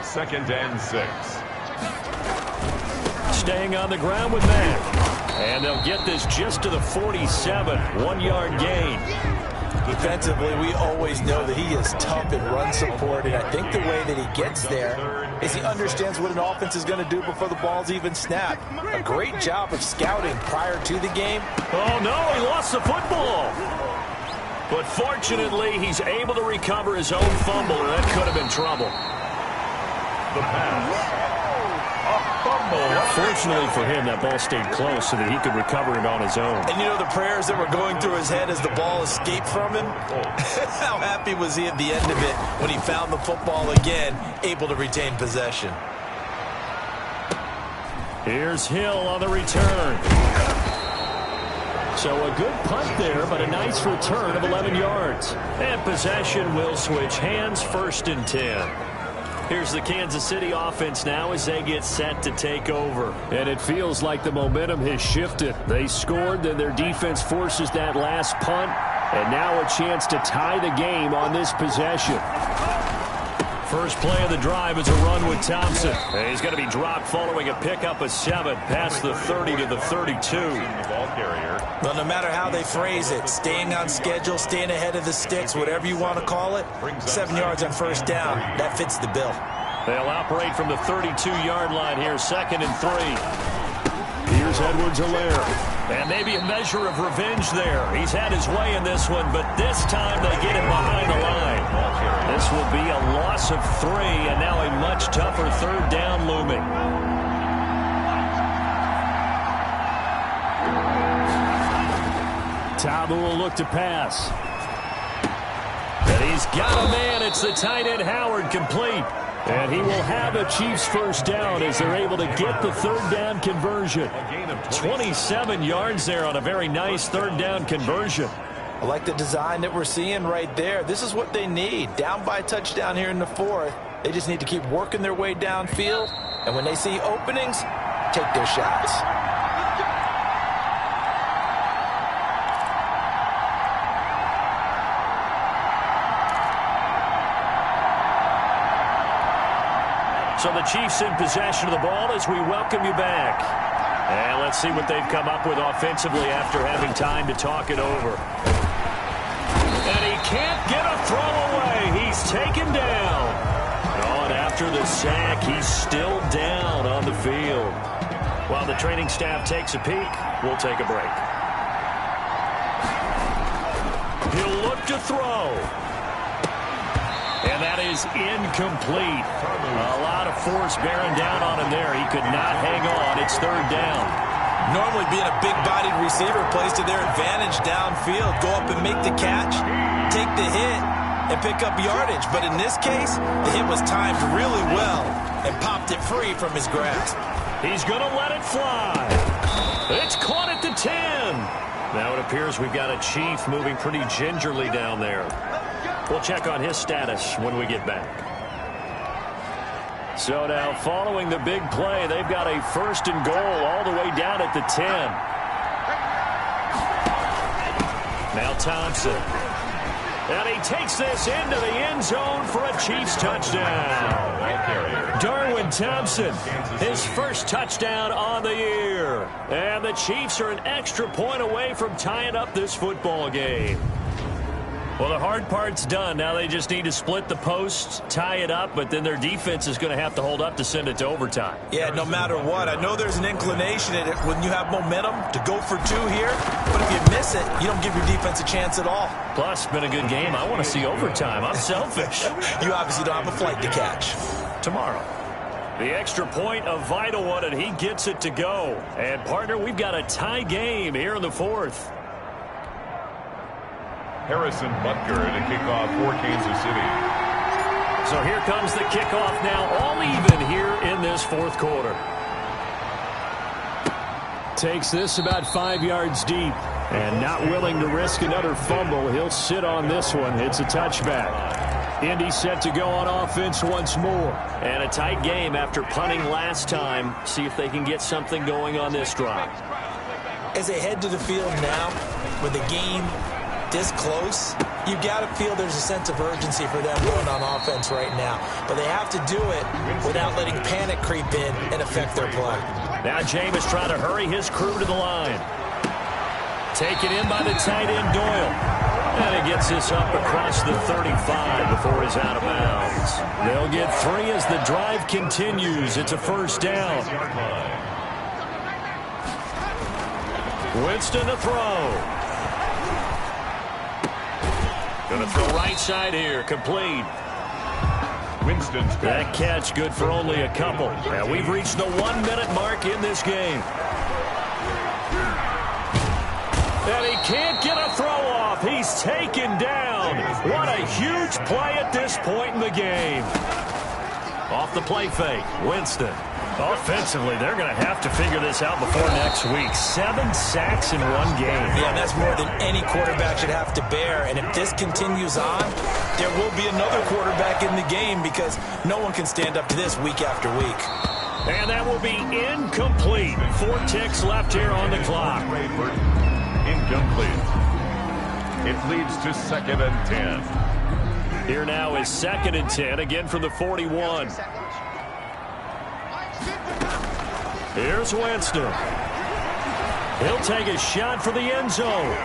2nd and 6. Staying on the ground with Mack. And they'll get this just to the 47. 1-yard gain. Defensively, we always know that he is tough in run support, and I think the way that he gets there is he understands what an offense is going to do before the ball's even snapped. A great job of scouting prior to the game. Oh, no, he lost the football. But fortunately, he's able to recover his own fumble, or that could have been trouble. The pass. Fortunately for him, that ball stayed close so that he could recover it on his own. And you know the prayers that were going through his head as the ball escaped from him? How happy was he at the end of it when he found the football again, able to retain possession? Here's Hill on the return. So a good punt there, but a nice return of 11 yards. And possession will switch hands, 1st and 10. Here's the Kansas City offense now as they get set to take over. And it feels like the momentum has shifted. They scored, then their defense forces that last punt. And now a chance to tie the game on this possession. First play of the drive is a run with Thompson. And he's going to be dropped following a pickup of 7 past the 30 to the 32. Well, no matter how they phrase it, staying on schedule, staying ahead of the sticks, whatever you want to call it, 7 yards on 1st down, that fits the bill. They'll operate from the 32-yard line here, 2nd and 3. Here's Edwards-Helaire. And maybe a measure of revenge there. He's had his way in this one, but this time they get him behind the line. This will be a loss of 3, and now a much tougher 3rd down looming. Tabu will look to pass. And he's got a man. It's the tight end Howard, complete. And he will have a Chiefs 1st down as they're able to get the 3rd down conversion. 27 yards there on a very nice 3rd down conversion. I like the design that we're seeing right there. This is what they need. Down by a touchdown here in the 4th. They just need to keep working their way downfield. And when they see openings, take their shots. So the Chiefs in possession of the ball as we welcome you back. And let's see what they've come up with offensively after having time to talk it over. And he can't get a throw away. He's taken down. Oh, and after the sack, he's still down on the field. While the training staff takes a peek, we'll take a break. He'll look to throw. And that is incomplete. A lot of force bearing down on him there. He could not hang on. It's 3rd down. Normally being a big-bodied receiver plays to their advantage downfield. Go up and make the catch, take the hit, and pick up yardage. But in this case, the hit was timed really well and popped it free from his grasp. He's going to let it fly. It's caught at the 10. Now it appears we've got a Chief moving pretty gingerly down there. We'll check on his status when we get back. So now following the big play, they've got a 1st and goal all the way down at the 10. Now Thompson. And he takes this into the end zone for a Chiefs touchdown. Darwin Thompson, his 1st touchdown on the year. And the Chiefs are an extra point away from tying up this football game. Well, the hard part's done. Now they just need to split the posts, tie it up, but then their defense is going to have to hold up to send it to overtime. Yeah, no matter what. I know there's an inclination in it when you have momentum to go for 2 here, but if you miss it, you don't give your defense a chance at all. Plus, it's been a good game. I want to see overtime. I'm selfish. You obviously don't have a flight to catch. Tomorrow. The extra point, a vital one, and he gets it to go. And, partner, we've got a tie game here in the 4th. Harrison Butker to kick off for Kansas City. So here comes the kickoff now, all even here in this 4th quarter. Takes this about 5 yards deep. And not willing to risk another fumble, he'll sit on this one. It's a touchback. Indy set to go on offense once more. And a tight game after punting last time. See if they can get something going on this drive. As they head to the field now, with the game this close, you got to feel there's a sense of urgency for them going on offense right now. But they have to do it without letting panic creep in and affect their play. Now Jameis trying to hurry his crew to the line. Taken in by the tight end Doyle. And he gets this up across the 35 before he's out of bounds. They'll get 3 as the drive continues. It's a 1st down. Winston to throw. Going to throw right side here. Complete. Winston's That catch good for only a couple. Now we've reached the 1-minute mark in this game. And he can't get a throw off. He's taken down. What a huge play at this point in the game. Off the play fake, Winston. Offensively, they're going to have to figure this out before next week. 7 sacks in one game. Yeah, that's more than any quarterback should have to bear. And if this continues on, there will be another quarterback in the game because no one can stand up to this week after week. And that will be incomplete. 4 ticks left here on the clock. incomplete. It leads to 2nd and 10. Here now is 2nd and 10, again from the 41. Here's Winston. He'll take a shot for the end zone.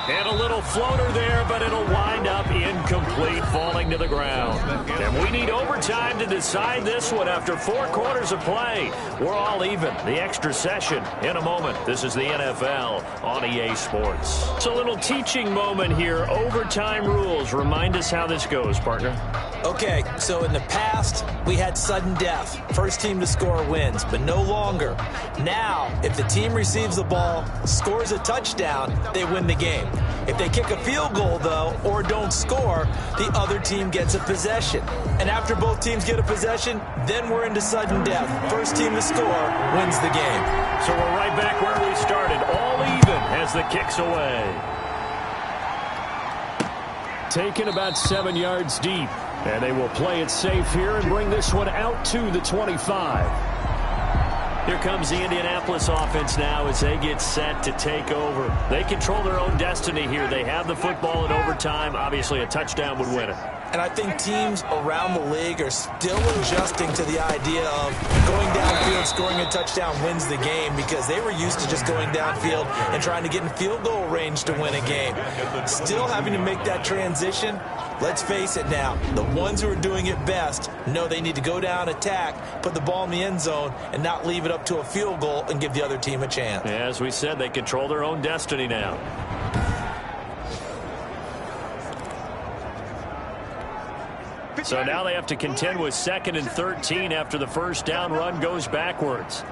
And a little floater there, but it'll wind up incomplete, falling to the ground. And we need overtime to decide this one after 4 quarters of play. We're all even. The extra session in a moment. This is the NFL on EA Sports. It's a little teaching moment here. Overtime rules. Remind us how this goes, partner. Okay, so in the past, we had sudden death. First team to score wins, but no longer. Now, if the team receives the ball, scores a touchdown, they win the game. If they kick a field goal, though, or don't score, the other team gets a possession. And after both teams get a possession, then we're into sudden death. First team to score wins the game. So we're right back where we started, all even as the kick's away. Taken about 7 yards deep. And they will play it safe here and bring this one out to the 25. Here comes the Indianapolis offense now as they get set to take over. They control their own destiny here. They have the football in overtime. Obviously, a touchdown would win it. And I think teams around the league are still adjusting to the idea of going downfield, scoring a touchdown wins the game because they were used to just going downfield and trying to get in field goal range to win a game. Still having to make that transition. Let's face it now, the ones who are doing it best know they need to go down, attack, put the ball in the end zone, and not leave it up to a field goal and give the other team a chance. Yeah, as we said, they control their own destiny now. So now they have to contend with 2nd and 13 after the first down run goes backwards.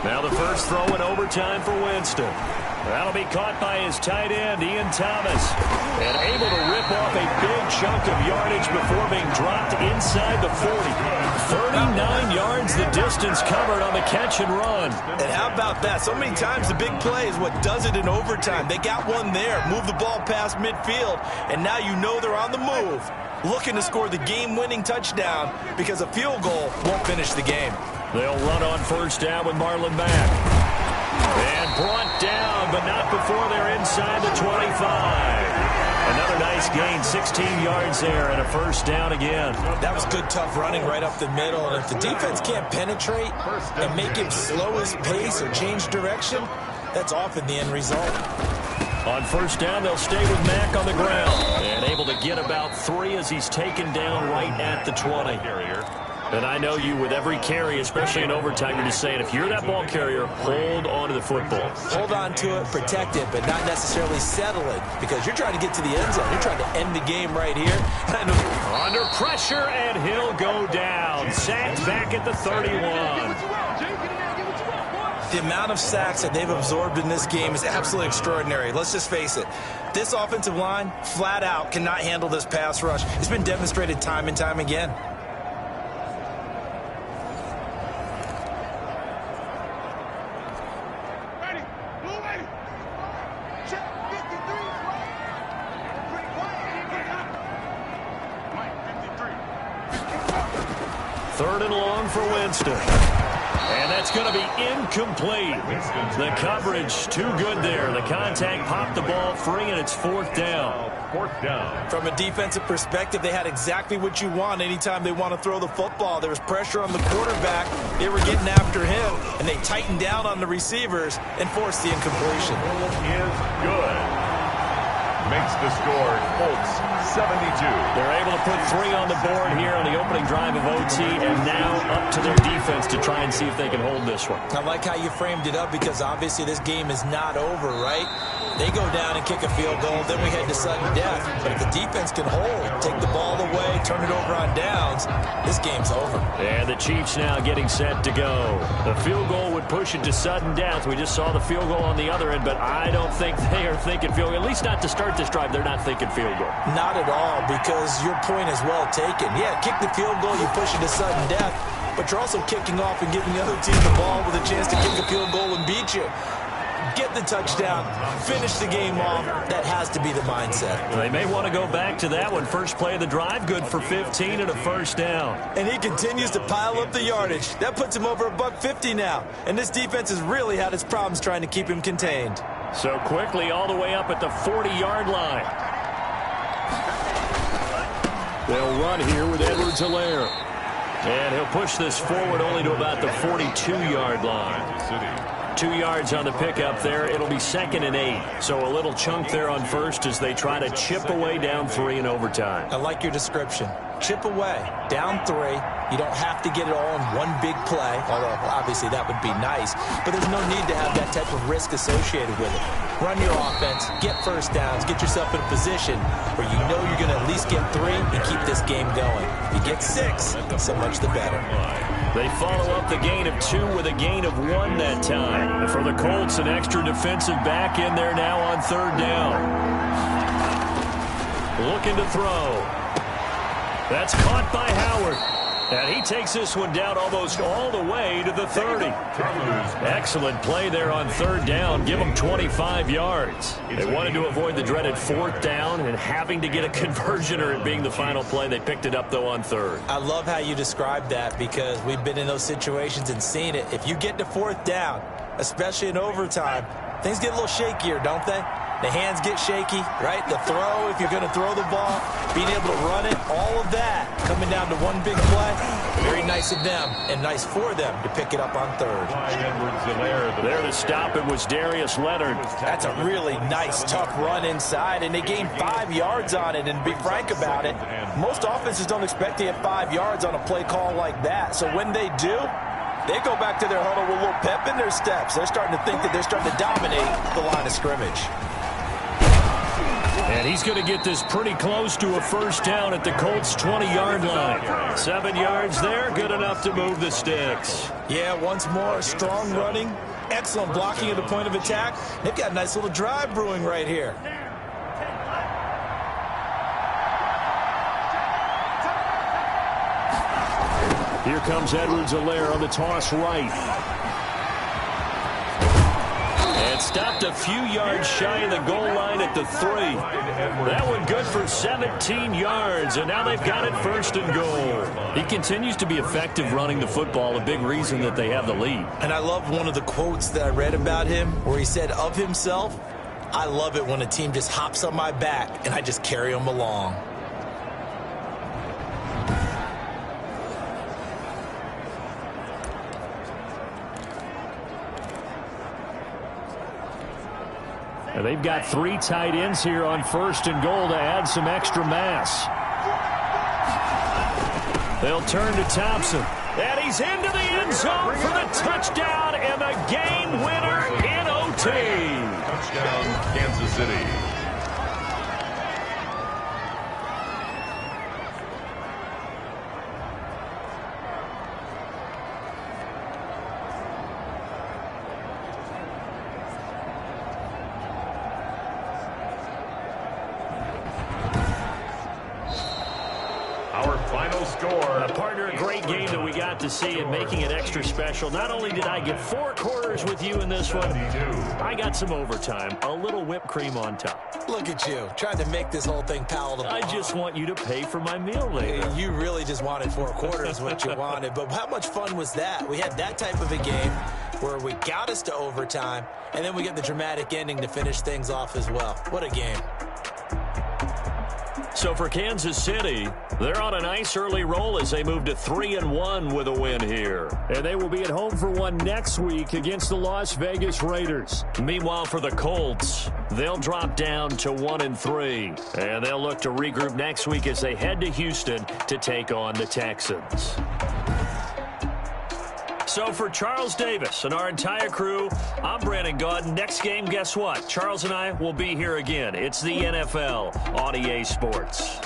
Now the first throw in overtime for Winston. That'll be caught by his tight end, Ian Thomas. And able to rip off a big chunk of yardage before being dropped inside the 40. 39 yards the distance covered on the catch and run. And how about that? So many times the big play is what does it in overtime. They got one there, move the ball past midfield, and now you know they're on the move, looking to score the game-winning touchdown because a field goal won't finish the game. They'll run on first down with Marlon back. And brought down, but not before they're inside the 25. Another nice gain, 16 yards there, and a first down again. That was good, tough running right up the middle. And if the defense can't penetrate and make him slow his pace or change direction, that's often the end result. On first down, they'll stay with Mack on the ground. And able to get about 3 as he's taken down right at the 20. And I know you, with every carry, especially in overtime, you're just saying, if you're that ball carrier, hold on to the football. Hold on to it, protect it, but not necessarily settle it, because you're trying to get to the end zone. You're trying to end the game right here. Under pressure, and he'll go down. Sacked back at the 31. The amount of sacks that they've absorbed in this game is absolutely extraordinary. Let's just face it. This offensive line, flat out, cannot handle this pass rush. It's been demonstrated time and time again. Third and long for Winston. And that's going to be incomplete. The coverage too good there. The contact popped the ball free, and it's 4th down. 4th down. From a defensive perspective, they had exactly what you want anytime they want to throw the football. There was pressure on the quarterback. They were getting after him, and they tightened down on the receivers and forced the incompletion. Is good. Makes the score Colts 72. They're able to put 3 on the board here on the opening drive of OT, and now up to their defense to try and see if they can hold this one. I like how you framed it up because obviously this game is not over, right? They go down and kick a field goal, then we head to sudden death. But if the defense can hold, take the ball away, turn it over on downs, this game's over. And the Chiefs now getting set to go. The field goal would push it to sudden death. We just saw the field goal on the other end, but I don't think they are thinking field goal. At least not to start this drive, they're not thinking field goal. Not at all, because your point is well taken. Yeah, kick the field goal, you push it to sudden death, but you're also kicking off and giving the other team the ball with a chance to kick a field goal and beat you. Get the touchdown, finish the game off. That has to be the mindset. They may want to go back to that one. First play of the drive, good for 15 and a first down. And he continues to pile up the yardage. That puts him over $150 now. And this defense has really had its problems trying to keep him contained. So quickly all the way up at the 40-yard line. They'll run here with Edwards-Helaire. And he'll push this forward only to about the 42-yard line. 2 yards on the pickup there. It'll be 2nd and 8. So a little chunk there on first as they try to chip away down 3 in overtime. I like your description. Chip away, down 3. You don't have to get it all in one big play, although obviously that would be nice. But there's no need to have that type of risk associated with it. Run your offense, get first downs, get yourself in a position where you know you're going to at least get 3 and keep this game going. If you get 6, so much the better. They follow up the gain of 2 with a gain of 1 that time. For the Colts, an extra defensive back in there now on 3rd down. Looking to throw. That's caught by Howard. And he takes this one down almost all the way to the 30. Excellent play there on 3rd down. Give them 25 yards. They wanted to avoid the dreaded 4th down and having to get a conversion or it being the final play. They picked it up, though, on 3rd. I love how you described that because we've been in those situations and seen it. If you get to 4th down, especially in overtime, things get a little shakier, don't they? The hands get shaky, right? The throw, if you're going to throw the ball, being able to run it, all of that coming down to one big play. Very nice of them and nice for them to pick it up on 3rd. There to stop it was Darius Leonard. That's a really nice, tough run inside, and they gained 5 yards on it. And to be frank about it, most offenses don't expect to get 5 yards on a play call like that. So when they do, they go back to their huddle with a little pep in their steps. They're starting to think that they're starting to dominate the line of scrimmage. And he's going to get this pretty close to a first down at the Colts' 20-yard line. 7 yards there, good enough to move the sticks. Yeah, once more, strong running, excellent blocking at the point of attack. They've got a nice little drive brewing right here. Here comes Edwards-Helaire on the toss right. And stopped a few yards shy of the goal line at the 3. That one good for 17 yards, and now they've got it 1st and goal. He continues to be effective running the football, a big reason that they have the lead. And I love one of the quotes that I read about him where he said of himself, "I love it when a team just hops on my back and I just carry them along." And they've got 3 tight ends here on 1st and goal to add some extra mass. They'll turn to Thompson. And he's into the end zone for the touchdown and the game winner in OT. Touchdown, Kansas City. To see and making it extra special. Not only did I get 4 quarters with you in this one, I got some overtime, a little whipped cream on top. Look at you, trying to make this whole thing palatable. I just want you to pay for my meal later. You really just wanted 4 quarters, what you wanted. But how much fun was that? We had that type of a game where we got us to overtime, and then we get the dramatic ending to finish things off as well. What a game. So for Kansas City, they're on a nice early roll as they move to 3-1 with a win here. And they will be at home for one next week against the Las Vegas Raiders. Meanwhile, for the Colts, they'll drop down to 1-3. And they'll look to regroup next week as they head to Houston to take on the Texans. So for Charles Davis and our entire crew, I'm Brandon Gaudin. Next game, guess what? Charles and I will be here again. It's the NFL on EA Sports.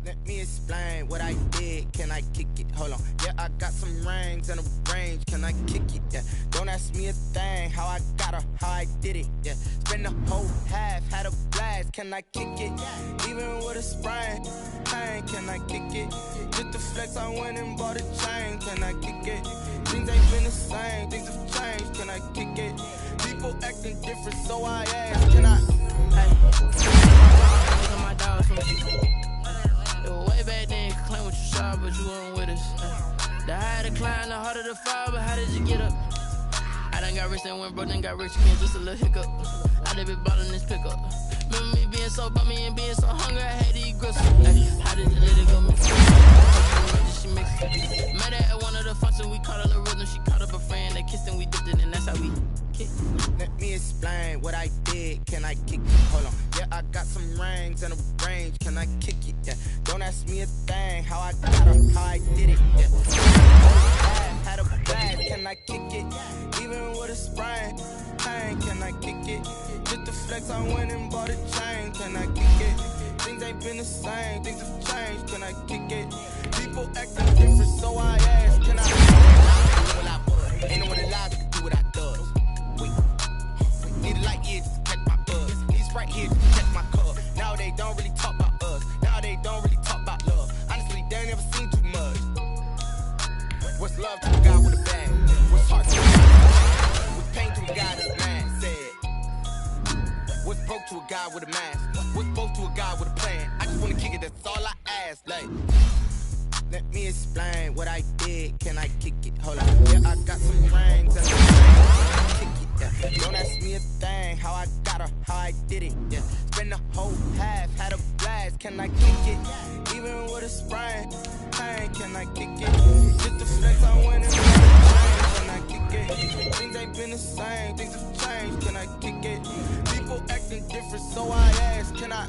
Let me explain what I did. Can I kick it? Hold on. Yeah, I got some rings and a range. Can I kick it? Yeah. Don't ask me a thing. How I got her, how I did it. Yeah. Spend the whole half, had a blast. Can I kick it? Even with a sprain, pain. Can I kick it? Just the flex, I went and bought a chain. Can I kick it? Things ain't been the same. Things have changed. Can I kick it? People acting different, so I ask. Can I? Hey. My dogs from way back then, you could claim what you saw, but you weren't with us. The higher the climb, the harder the fall, but how did you get up? I done got rich and went broke, then got rich again, just a little hiccup. I done been ballin' this pickup. Remember me being so bummy and being so hungry, I had to eat grits. How did you let it go mix? She mix it. Met her at one of the functions, we caught her the rhythm. She caught up a friend, they kissed and we dipped it, and that's how we kick. Let me explain what I did. Can I kick it? Hold on. Yeah, I got some rings and a range. Can I kick it? Yeah. Don't ask me a thing. How I got her, how I did it. Yeah. Had a blast. Can I kick it? Even with a sprain, pain. Can I kick it? Just the flex, I went and bought a chain. Can I kick it? Things ain't been the same. Things have changed. Can I kick it? People acting different, so I ask. Can I? Ain't no one alive that can do what I does. Wait. Need a light here just to catch my buzz. These right here just to check my cup. Now they don't really talk about us. Now they don't really talk about love. Honestly, they ain't never seen too much. What's love to a guy with a bag? What's heart to a guy? What's pain to a guy that's mad? Said. What's broke to a guy with a mask? What's both to a guy with a plan? I just wanna kick it, that's all I ask. Like, let me explain what I did. Can I kick it? Hold on. Yeah, I got some rings and a ring. Kick it, yeah. Don't ask me a thing. How I got her, how I did it, yeah. Spend the whole half, had a blast. Can I kick it? Even with a sprain, pain. Can I kick it? Just the flex, I went and bought a chain. Can I kick it? Things ain't been the same. Things have changed. Can I kick it? People acting different, so I ask. Can I?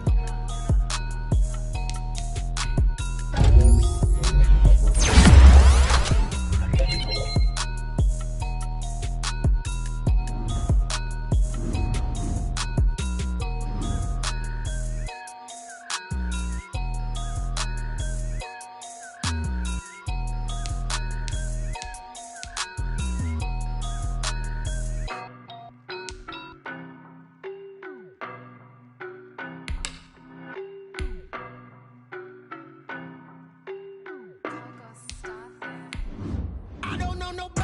I don't know nobody.